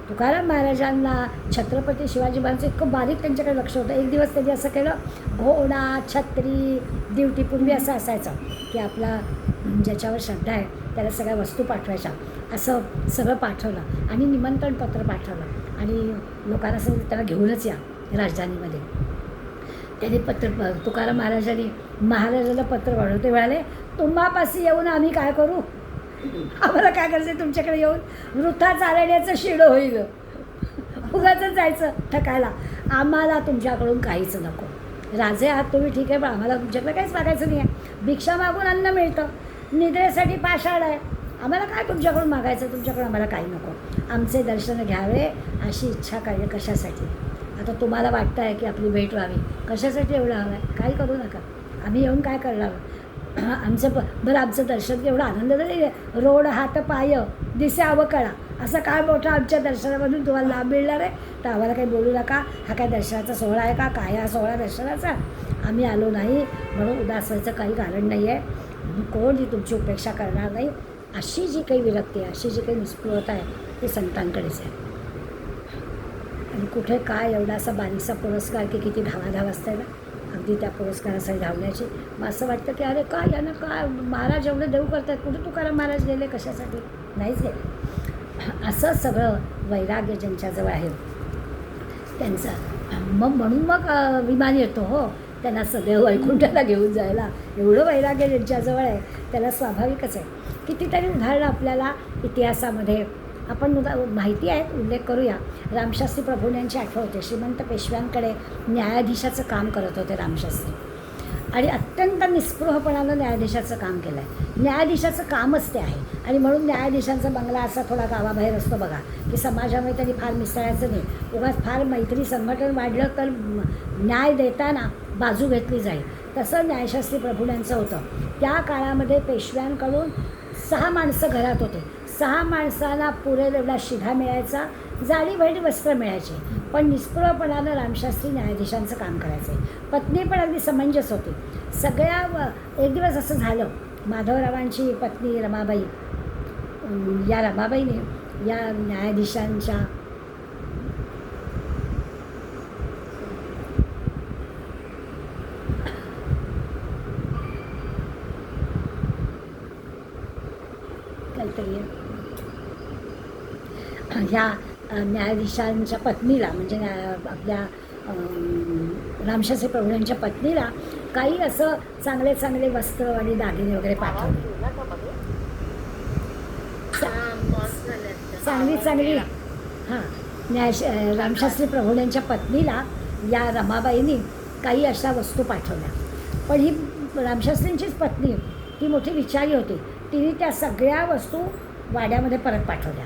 तुकाराम महाराजांना छत्रपती शिवाजी महाराजांचं इतकं बारीक त्यांच्याकडे लक्ष होतं. एक दिवस त्यांनी असं केलं, घोडा, छत्री, दिवटी, पूर्वी असं असायचं की आपला ज्याच्यावर श्रद्धा आहे त्याला सगळ्या वस्तू पाठवायच्या. असं सगळं पाठवलं आणि निमंत्रणपत्र पाठवलं आणि लोकांना सांगितलं त्याला घेऊनच या राजधानीमध्ये. त्यांनी तुकाराम महाराजांना पत्र पाठवलं. ते म्हणाले, तुम्हापाशी येऊन आम्ही काय करू, आम्हाला काय करायचं तुमच्याकडे येऊन, वृथा चालण्याचं शिडं होईल, उगाच जायचं ठकायला, आम्हाला तुमच्याकडून काहीच नको. राजे आहात तुम्ही ठीक आहे, पण आम्हाला तुमच्याकडे काहीच मागायचं नाही आहे. भिक्षा मागून अन्न मिळतं, निद्रेसाठी पाषाण आहे, आम्हाला काय तुमच्याकडून मागायचं, तुमच्याकडून आम्हाला काही नको. आमचे दर्शन घ्यावे अशी इच्छा काय, कशासाठी. आता तुम्हाला वाटतं आहे की आपली भेट व्हावी, कशासाठी एवढं हवं आहे, काही करू नका. आम्ही येऊन काय करणार, आमचं दर्शन एवढं आनंद नाही. रोड हात पाय दिसे अवकळा, असं काय मोठं आमच्या दर्शनामधून तुम्हाला लाभ मिळणार आहे, तर आम्हाला काही बोलू नका. हा काय दर्शनाचा सोहळा आहे का, काय हा सोहळा दर्शनाचा, आम्ही आलो नाही म्हणून उदास व्हायचं काही कारण नाही आहे. कोणी तुमची उपेक्षा करणार नाही. अशी जी काही विरक्ती आहे, अशी जी काही निस्पृहता आहे ती संतांकडेच आहे. आणि कुठे काय एवढा असा बारीकसा पुरस्कार की किती धावाधाव असते ना, अगदी त्या पुरस्कारासाठी धावण्याची. मग असं वाटतं की अरे काय यांना काय महाराज एवढं देऊ करतात, कुठे तुकाराम महाराज गेले, कशासाठी, नाहीच गेले. असं सगळं वैराग्य ज्यांच्याजवळ आहे त्यांचं म्हणून विमान येतो हो त्यांना सदैव वैकुंठाला घेऊन जायला. एवढं वैराग्य ज्यांच्याजवळ आहे त्याला स्वाभाविकच आहे. कितीतरी उदाहरणं आपल्याला इतिहासामध्ये आपण माहिती आहे, उल्लेख करूया. रामशास्त्री प्रभूंनी यांची आठवण होते. श्रीमंत पेशव्यांकडे न्यायाधीशाचं काम करत होते रामशास्त्री आणि अत्यंत निस्पृहपणानं न्यायाधीशाचं काम केलं आहे. न्यायाधीशाचं कामच ते आहे आणि म्हणून न्यायाधीशांचा बंगला असा थोडा गावाबाहेर असतो बघा, की समाजामध्ये त्यांनी फार मिसळायचं नाही. उगाच फार मैत्री संघटन वाढलं तर न्याय देताना बाजू घेतली जाईल. तसं न्यायशास्त्री प्रभूंचं होतं. त्या काळामध्ये पेशव्यांकडून 6 माणसं घरात होते. 6 माणसांना पुरेल एवढा शिधा मिळायचा, जाडीभैडी वस्त्र मिळायचे, पण निष्पृहपणानं रामशास्त्री न्यायाधीशांचं काम करायचे. पत्नी पण अगदी समंजस होती. एक दिवस असं झालं, माधवरावांची पत्नी रमाबाई, या रमाबाईने या न्यायाधीशांच्या ह्या न्यायाधीशांच्या पत्नीला म्हणजे आपल्या रामशास्त्री प्रभूंच्या पत्नीला काही असं चांगले चांगले वस्त्र आणि दागिने वगैरे पाठवले. चांगली रामशास्त्री प्रभूंच्या पत्नीला या रमाबाईंनी काही अशा वस्तू पाठवल्या. पण ही रामशास्त्रींचीच पत्नी, ती मोठी विचारी होती. तिने त्या सगळ्या वस्तू वाड्यामध्ये परत पाठवल्या.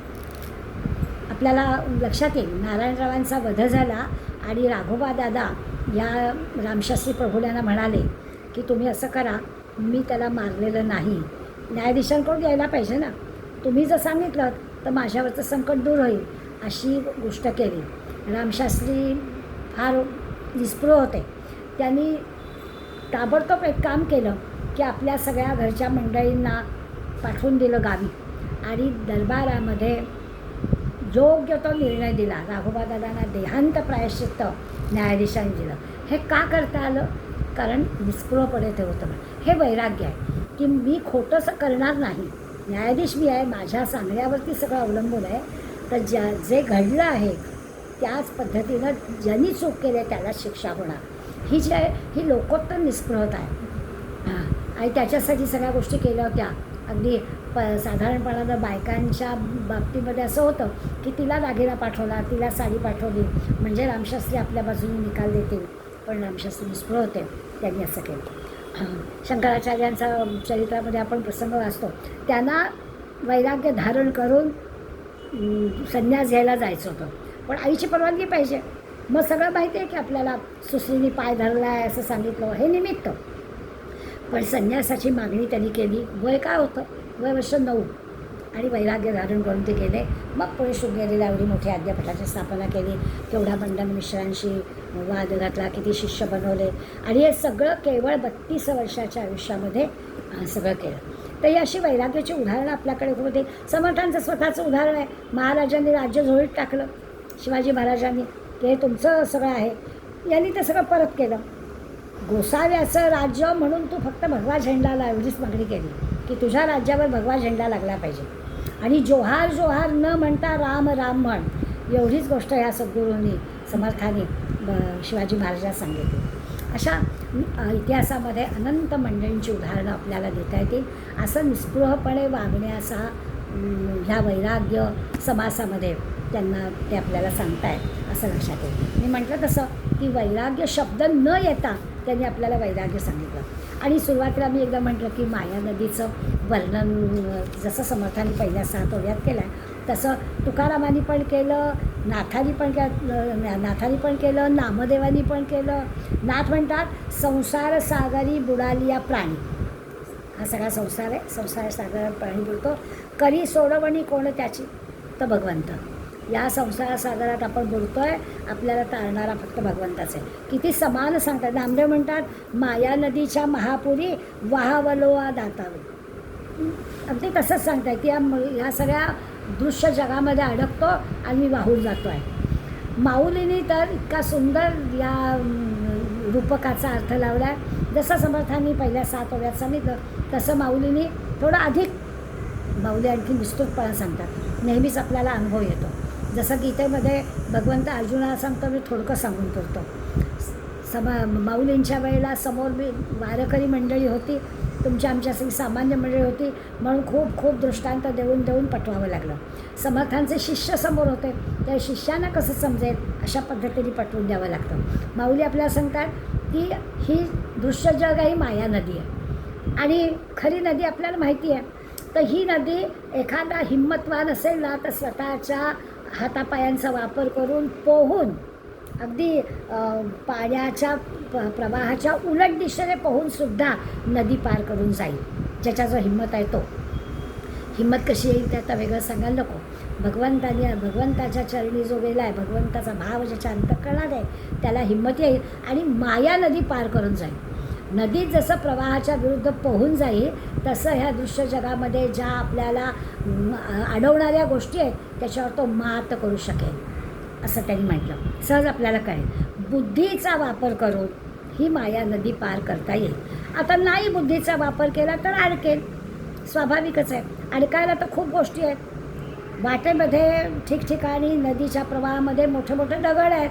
आपल्याला लक्षात येईल, नारायणरावांचा वध झाला आणि राघोबा दादा या रामशास्त्री प्रभूंना म्हणाले की तुम्ही असं करा, मी त्याला मारलेलं नाही, न्यायाधीशांकडून यायला पाहिजे ना, तुम्ही जर सांगितलं तर माझ्यावरचं संकट दूर होईल, अशी गोष्ट केली. रामशास्त्री फार निस्पृह होते. त्यांनी ताबडतोब एक काम केलं की आपल्या सगळ्या घरच्या मंडळींना पाठवून दिलं गावी आणि दरबारामध्ये योग्य तो निर्णय दिला. राघोबादादांना देहांत प्रायश्चित्त न्यायाधीशांनी दिलं. हे का करता आलं, कारण निष्पृहपणे ते होतं. हे वैराग्य आहे की मी खोटंसं करणार नाही, न्यायाधीश मी आहे, माझ्या सांगण्यावरती सगळं अवलंबून आहे. तर जे घडलं आहे त्याच पद्धतीनं ज्यांनी चूक केली आहे त्याला शिक्षा होणार. ही जी आहे ही लोकोत्तर निष्पृहता आहे आणि त्याच्यासाठी सगळ्या गोष्टी केल्या होत्या. अगदी साधारणपणानं बायकांच्या बाबतीमध्ये असं होतं की तिला दागिना पाठवला, तिला साडी पाठवली म्हणजे रामशास्त्री आपल्या बाजूने निकाल देतील, पण रामशास्त्री निष्फळ होते. त्यांनी असं केलं. शंकराचार्यांचा चरित्रामध्ये आपण प्रसंग वाचतो. त्यांना वैराग्य धारण करून संन्यास घ्यायला जायचं होतं, पण आईची परवानगी पाहिजे. मग सगळं माहिती आहे की आपल्याला सुश्रीनी पाय धरला आहे असं सांगितलं, हे निमित्त. पण संन्यासाची मागणी त्यांनी केली. वय काय होतं? वय वर्ष 9. आणि वैराग्य धारण करून ते गेले. मग पुढे शृंगेरीला एवढी मोठी आद्यपीठाची स्थापना केली, केवढा मंडन मिश्रांशी वाद घातला, किती शिष्य बनवले, आणि हे सगळं केवळ 32 वर्षाच्या आयुष्यामध्ये सगळं केलं. तर ही अशी वैराग्याची उदाहरणं आपल्याकडे होते. समर्थांचं स्वतःचं उदाहरण आहे. महाराजांनी राज्य झोळीत टाकलं, शिवाजी महाराजांनी, की हे तुमचं सगळं आहे. यांनी ते सगळं परत केलं. गोसाव्याचं राज्य म्हणून तू फक्त भगवा झेंडा लाव एवढीच मागणी केली, की तुझ्या राज्यावर भगवा झेंडा लागला पाहिजे. आणि जोहार जोहार न म्हणता राम राम म्हण, एवढीच गोष्ट ह्या सद्गुरूंनी समर्थांनी शिवाजी महाराजांना सांगितली. अशा इतिहासामध्ये अनंत मंडळींची उदाहरणं आपल्याला देता येतील. असं निस्पृहपणे वागण्याचा ह्या वैराग्य समासामध्ये त्यांना ते आपल्याला सांगतायत असं लक्षात येईल. मी म्हटलं तसं की वैराग्य शब्द न येता त्यांनी आपल्याला वैराग्य सांगितलं. आणि सुरुवातीला मी एकदा म्हटलं की माया नदीचं वर्णन जसं समर्थांनी पहिल्या 7 ओव्यात केलं आहे, तसं तुकारामांनी पण केलं, नाथांनी पण केलं, नामदेवांनी पण केलं. नाथ म्हणतात संसार सागरी बुडाली या प्राणी. हा सगळा संसार आहे, संसार सागरात प्राणी बुडतो. करी सोडवणी कोण त्याची? तर भगवंत. या संसार सागरात आपण बुडतोय, आपल्याला तारणारा फक्त भगवंताच आहे. किती समान सांगतात. नामदेव म्हणतात माया नदीच्या महापुरी वाहवलोआ दातावे. अगदी तसंच सांगताय की या सगळ्या दृश्य जगामध्ये अडकतो आणि मी वाहून जातो आहे. माऊलींनी तर इतका सुंदर या रूपकाचा अर्थ लावला आहे. जसं समर्थांनी पहिल्या 7 ओव्यात सांगितलं, तसं माऊलींनी थोडं अधिक, माऊली आणखी विस्तृतपणे सांगतात. नेहमीच आपल्याला अनुभव येतो. जसं गीतेमध्ये भगवंत अर्जुनाला सांगतो, मी थोडकं सांगून करतो. माऊलींच्या वेळेला समोर मी वारकरी मंडळी होती, तुमच्या आमच्यासाठी सामान्य मंडळी होती, म्हणून खूप खूप दृष्टांत देऊन पटवावं लागलं. समर्थांचे शिष्य समोर होते, त्या शिष्यांना कसं समजेल अशा पद्धतीने पटवून द्यावं लागतं. माऊली आपल्याला सांगतात की ही दृश्य जग आहे, माया नदी आहे, आणि खरी नदी आपल्याला माहिती आहे. तर ही नदी एखादा हिम्मतवान असेल ना, तर स्वतःच्या हातापायांचा वापर करून पोहून, अगदी पाण्याच्या प्रवाहाच्या उलट दिशेने पोहूनसुद्धा नदी पार करून जाईल. ज्याचा हिम्मत आहे तो. हिम्मत कशी येईल ते आता वेगळं सांगायला नको. भगवंताच्या चरणी जो गेला आहे, भगवंताचा भाव ज्याच्या अंतःकरणात आहे, त्याला हिम्मत येईल आणि माया नदी पार करून जाईल. नदी जसं प्रवाहाच्या विरुद्ध पोहून जाईल, तसं ह्या दृश्य जगामध्ये ज्या आपल्याला अडवणाऱ्या गोष्टी आहेत त्याच्यावर तो मात करू शकेल असं त्यांनी म्हटलं. सहज आपल्याला कळेल. बुद्धीचा वापर करून ही माया नदी पार करता येईल. आता नाही बुद्धीचा वापर केला तर अडकेल, स्वाभाविकच आहे. अडकायला तर खूप गोष्टी आहेत. वाटेमध्ये ठिकठिकाणी नदीच्या प्रवाहामध्ये मोठे मोठे दगड आहेत.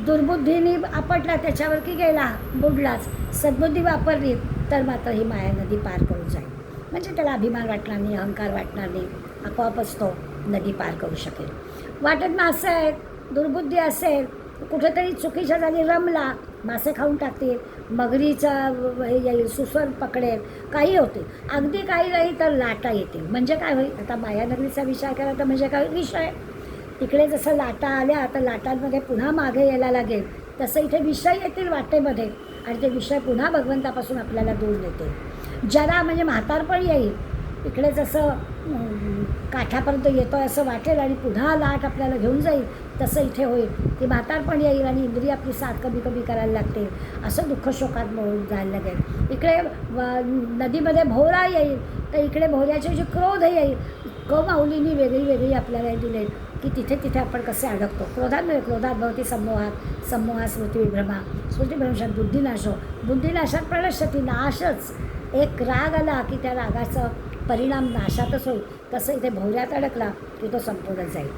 दुर्बुद्धीने आपटला त्याच्यावर की गेला, बुडलाच. सद्बुद्धी वापरली तर मात्र ही माया नदी पार करून जाईल. म्हणजे त्याला अभिमान वाटणार नाही, अहंकार वाटणार नाही, आपोआपच तो नदी पार करू शकेल. वाटेत मासे आहेत, दुर्बुद्धी असेल, कुठेतरी चुकीच्या जागी रमला, मासे खाऊन टाकतील, मगरीचा हे येईल, सुसर पकडेल, काही होतील. अगदी काही नाही तर लाटा येतील. म्हणजे काय होईल? आता मायानगरीचा विचार केला तर म्हणजे काय विषय, तिकडे जसं लाटा आल्या तर लाटांमध्ये पुन्हा मागे यायला लागेल, तसं इथे विषय येतील वाटेमध्ये आणि ते विषय पुन्हा भगवंतापासून आपल्याला दूर नेतील. जरा म्हणजे म्हातारपण येईल, इकडे जसं काठापर्यंत येतो आहे असं वाटेल आणि पुन्हा लाट आपल्याला घेऊन जाईल, तसं इथे होईल की म्हातारपण येईल आणि इंद्रिय आपली साथ कमी कमी करायला लागते, असं दुःख शोकात मोडून जायला लागेल. इकडे नदीमध्ये भोवरा येईल तर इकडे भोवऱ्याचे जे क्रोध येईल. माऊलींनी वेगळी वेगळी आपल्याला दिले की तिथे तिथे आपण कसे अडकतो. क्रोधात भवती सम्मोहा स्मृतिविभ्रमा, स्मृतिभ्रंशात बुद्धिनाश हो, बुद्धिनाशात प्रणश्यती, नाशच. एक राग आला की त्या रागाचं परिणाम नाशातच होईल. तसं इथे भोवऱ्यात अडकला की तो संपूर्णच जाईल.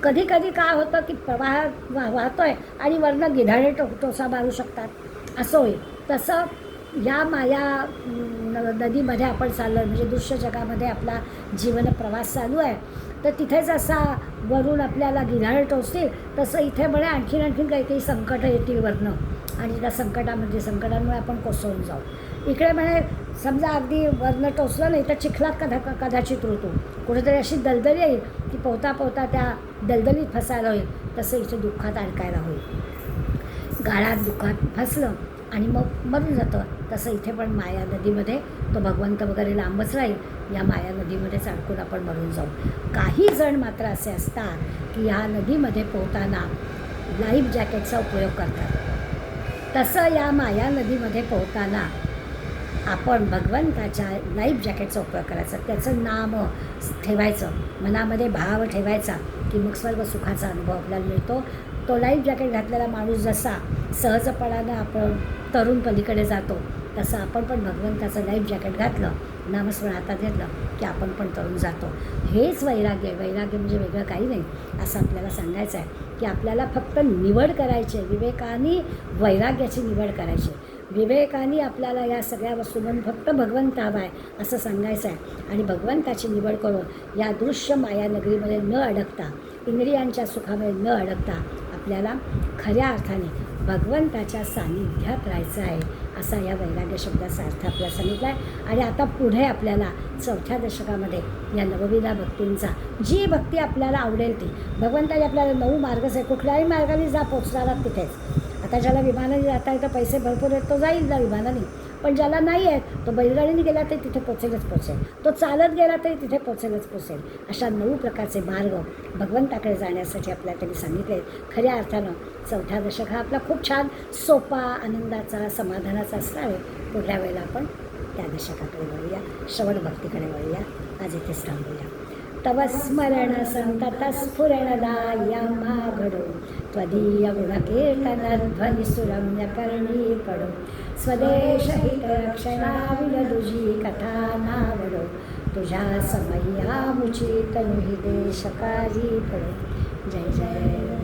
कधी कधी काय होतं की प्रवाह वाहतोय आणि वरनं गिधाडे टोसा मारू शकतात, असं होईल. तसं या माया नदीमध्ये आपण चाललो आहे, म्हणजे दृश्य जगामध्ये आपला जीवन प्रवास चालू आहे. तर तिथेच असा वरून आपल्याला गिऱ्हाळ टोचतील, तसं इथे म्हणे आणखीन काही काही संकटं येतील वरनं, आणि त्या संकटांमुळे आपण कोसळून जाऊ. इकडे म्हणे समजा अगदी वरनं टोचलं नाही तर चिखलात कदाचित ऋतू कुठेतरी अशी दलदल येईल की पोहता पोहता त्या दलदलीत फसायला होईल. तसं इथे दुःखात अडकायला होईल, गाळात दुःखात फसलं आणि मग मरून जातं. तसं इथे पण माया नदीमध्ये तो भगवंत वगैरे लांबच राहील, या माया नदीमध्येच अडकून आपण मरून जाऊ. काही जण मात्र असे असतात की ह्या नदीमध्ये पोहताना लाईफ जॅकेटचा उपयोग करतात. तसं या माया नदीमध्ये पोहताना आपण भगवंताच्या लाईफ जॅकेटचा उपयोग करायचा, त्याचं नाम ठेवायचं, मनामध्ये भाव ठेवायचा की मग सर्व सुखाचा अनुभव आपल्याला मिळतो. तो लाईफ जॅकेट घातलेला माणूस जसा सहजपणानं आपण तरुण पलीकडे जातो, तसं आपण पण भगवंताचं लाईफ जॅकेट घातलं, नामस्मरण हातात घेतलं की आपण पण तरुण जातो. हेच वैराग्य आहे. वैराग्य म्हणजे वेगळं काही नाही असं आपल्याला सांगायचं आहे की आपल्याला फक्त निवड करायची आहे. विवेकाने वैराग्याची निवड करायची. विवेकाने आपल्याला या सगळ्या वस्तूंमधून फक्त भगवंत हवा आहे असं सांगायचं आहे. आणि भगवंताची निवड करून या दृश्य माया नगरीमध्ये न अडकता, इंद्रियांच्या सुखामध्ये न अडकता आपल्याला खऱ्या अर्थाने भगवंताच्या सान्निध्यात राहायचं आहे, असा या वैराग्य शब्दाचा अर्थ आपल्याला सांगितला आहे. आणि आता पुढे आपल्याला 4थ्या दशकामध्ये या नवविधा भक्तींचा, जी भक्ती आपल्याला आवडेल ती, भगवंताने आपल्याला 9 मार्गच आहे, कुठल्याही मार्गाने जा पोचणारा तिथेच. आता ज्याला विमानाने जाता येतं, पैसे भरपूर आहेत, तो जाईल ना विमानाने, पण ज्याला नाही आहेत तो बैलगाडीने गेला तरी तिथे पोचेल, तो चालत गेला तरी तिथे पोचेल. अशा 9 प्रकारचे मार्ग भगवंताकडे जाण्यासाठी आपल्याला त्यांनी सांगितले. खऱ्या अर्थानं 4था दशक हा आपला खूप छान सोपा, आनंदाचा, समाधानाचा असणार आहे. पुढल्या वेळेला आपण त्या दशकाकडे वळूया, श्रवण भक्तीकडे वळूया. आज इथेच थांबूया. तव स्मरण संतत स्फुरणदाया घडो, त्वदीय गुणकीर्तनध्वनिसुरम्य करणी पडो, स्वदेश हितरक्षणा विलदुजी कथा नावडो, तुझ्या समय्या मुची तनु हि देशकारी पडो. जय जय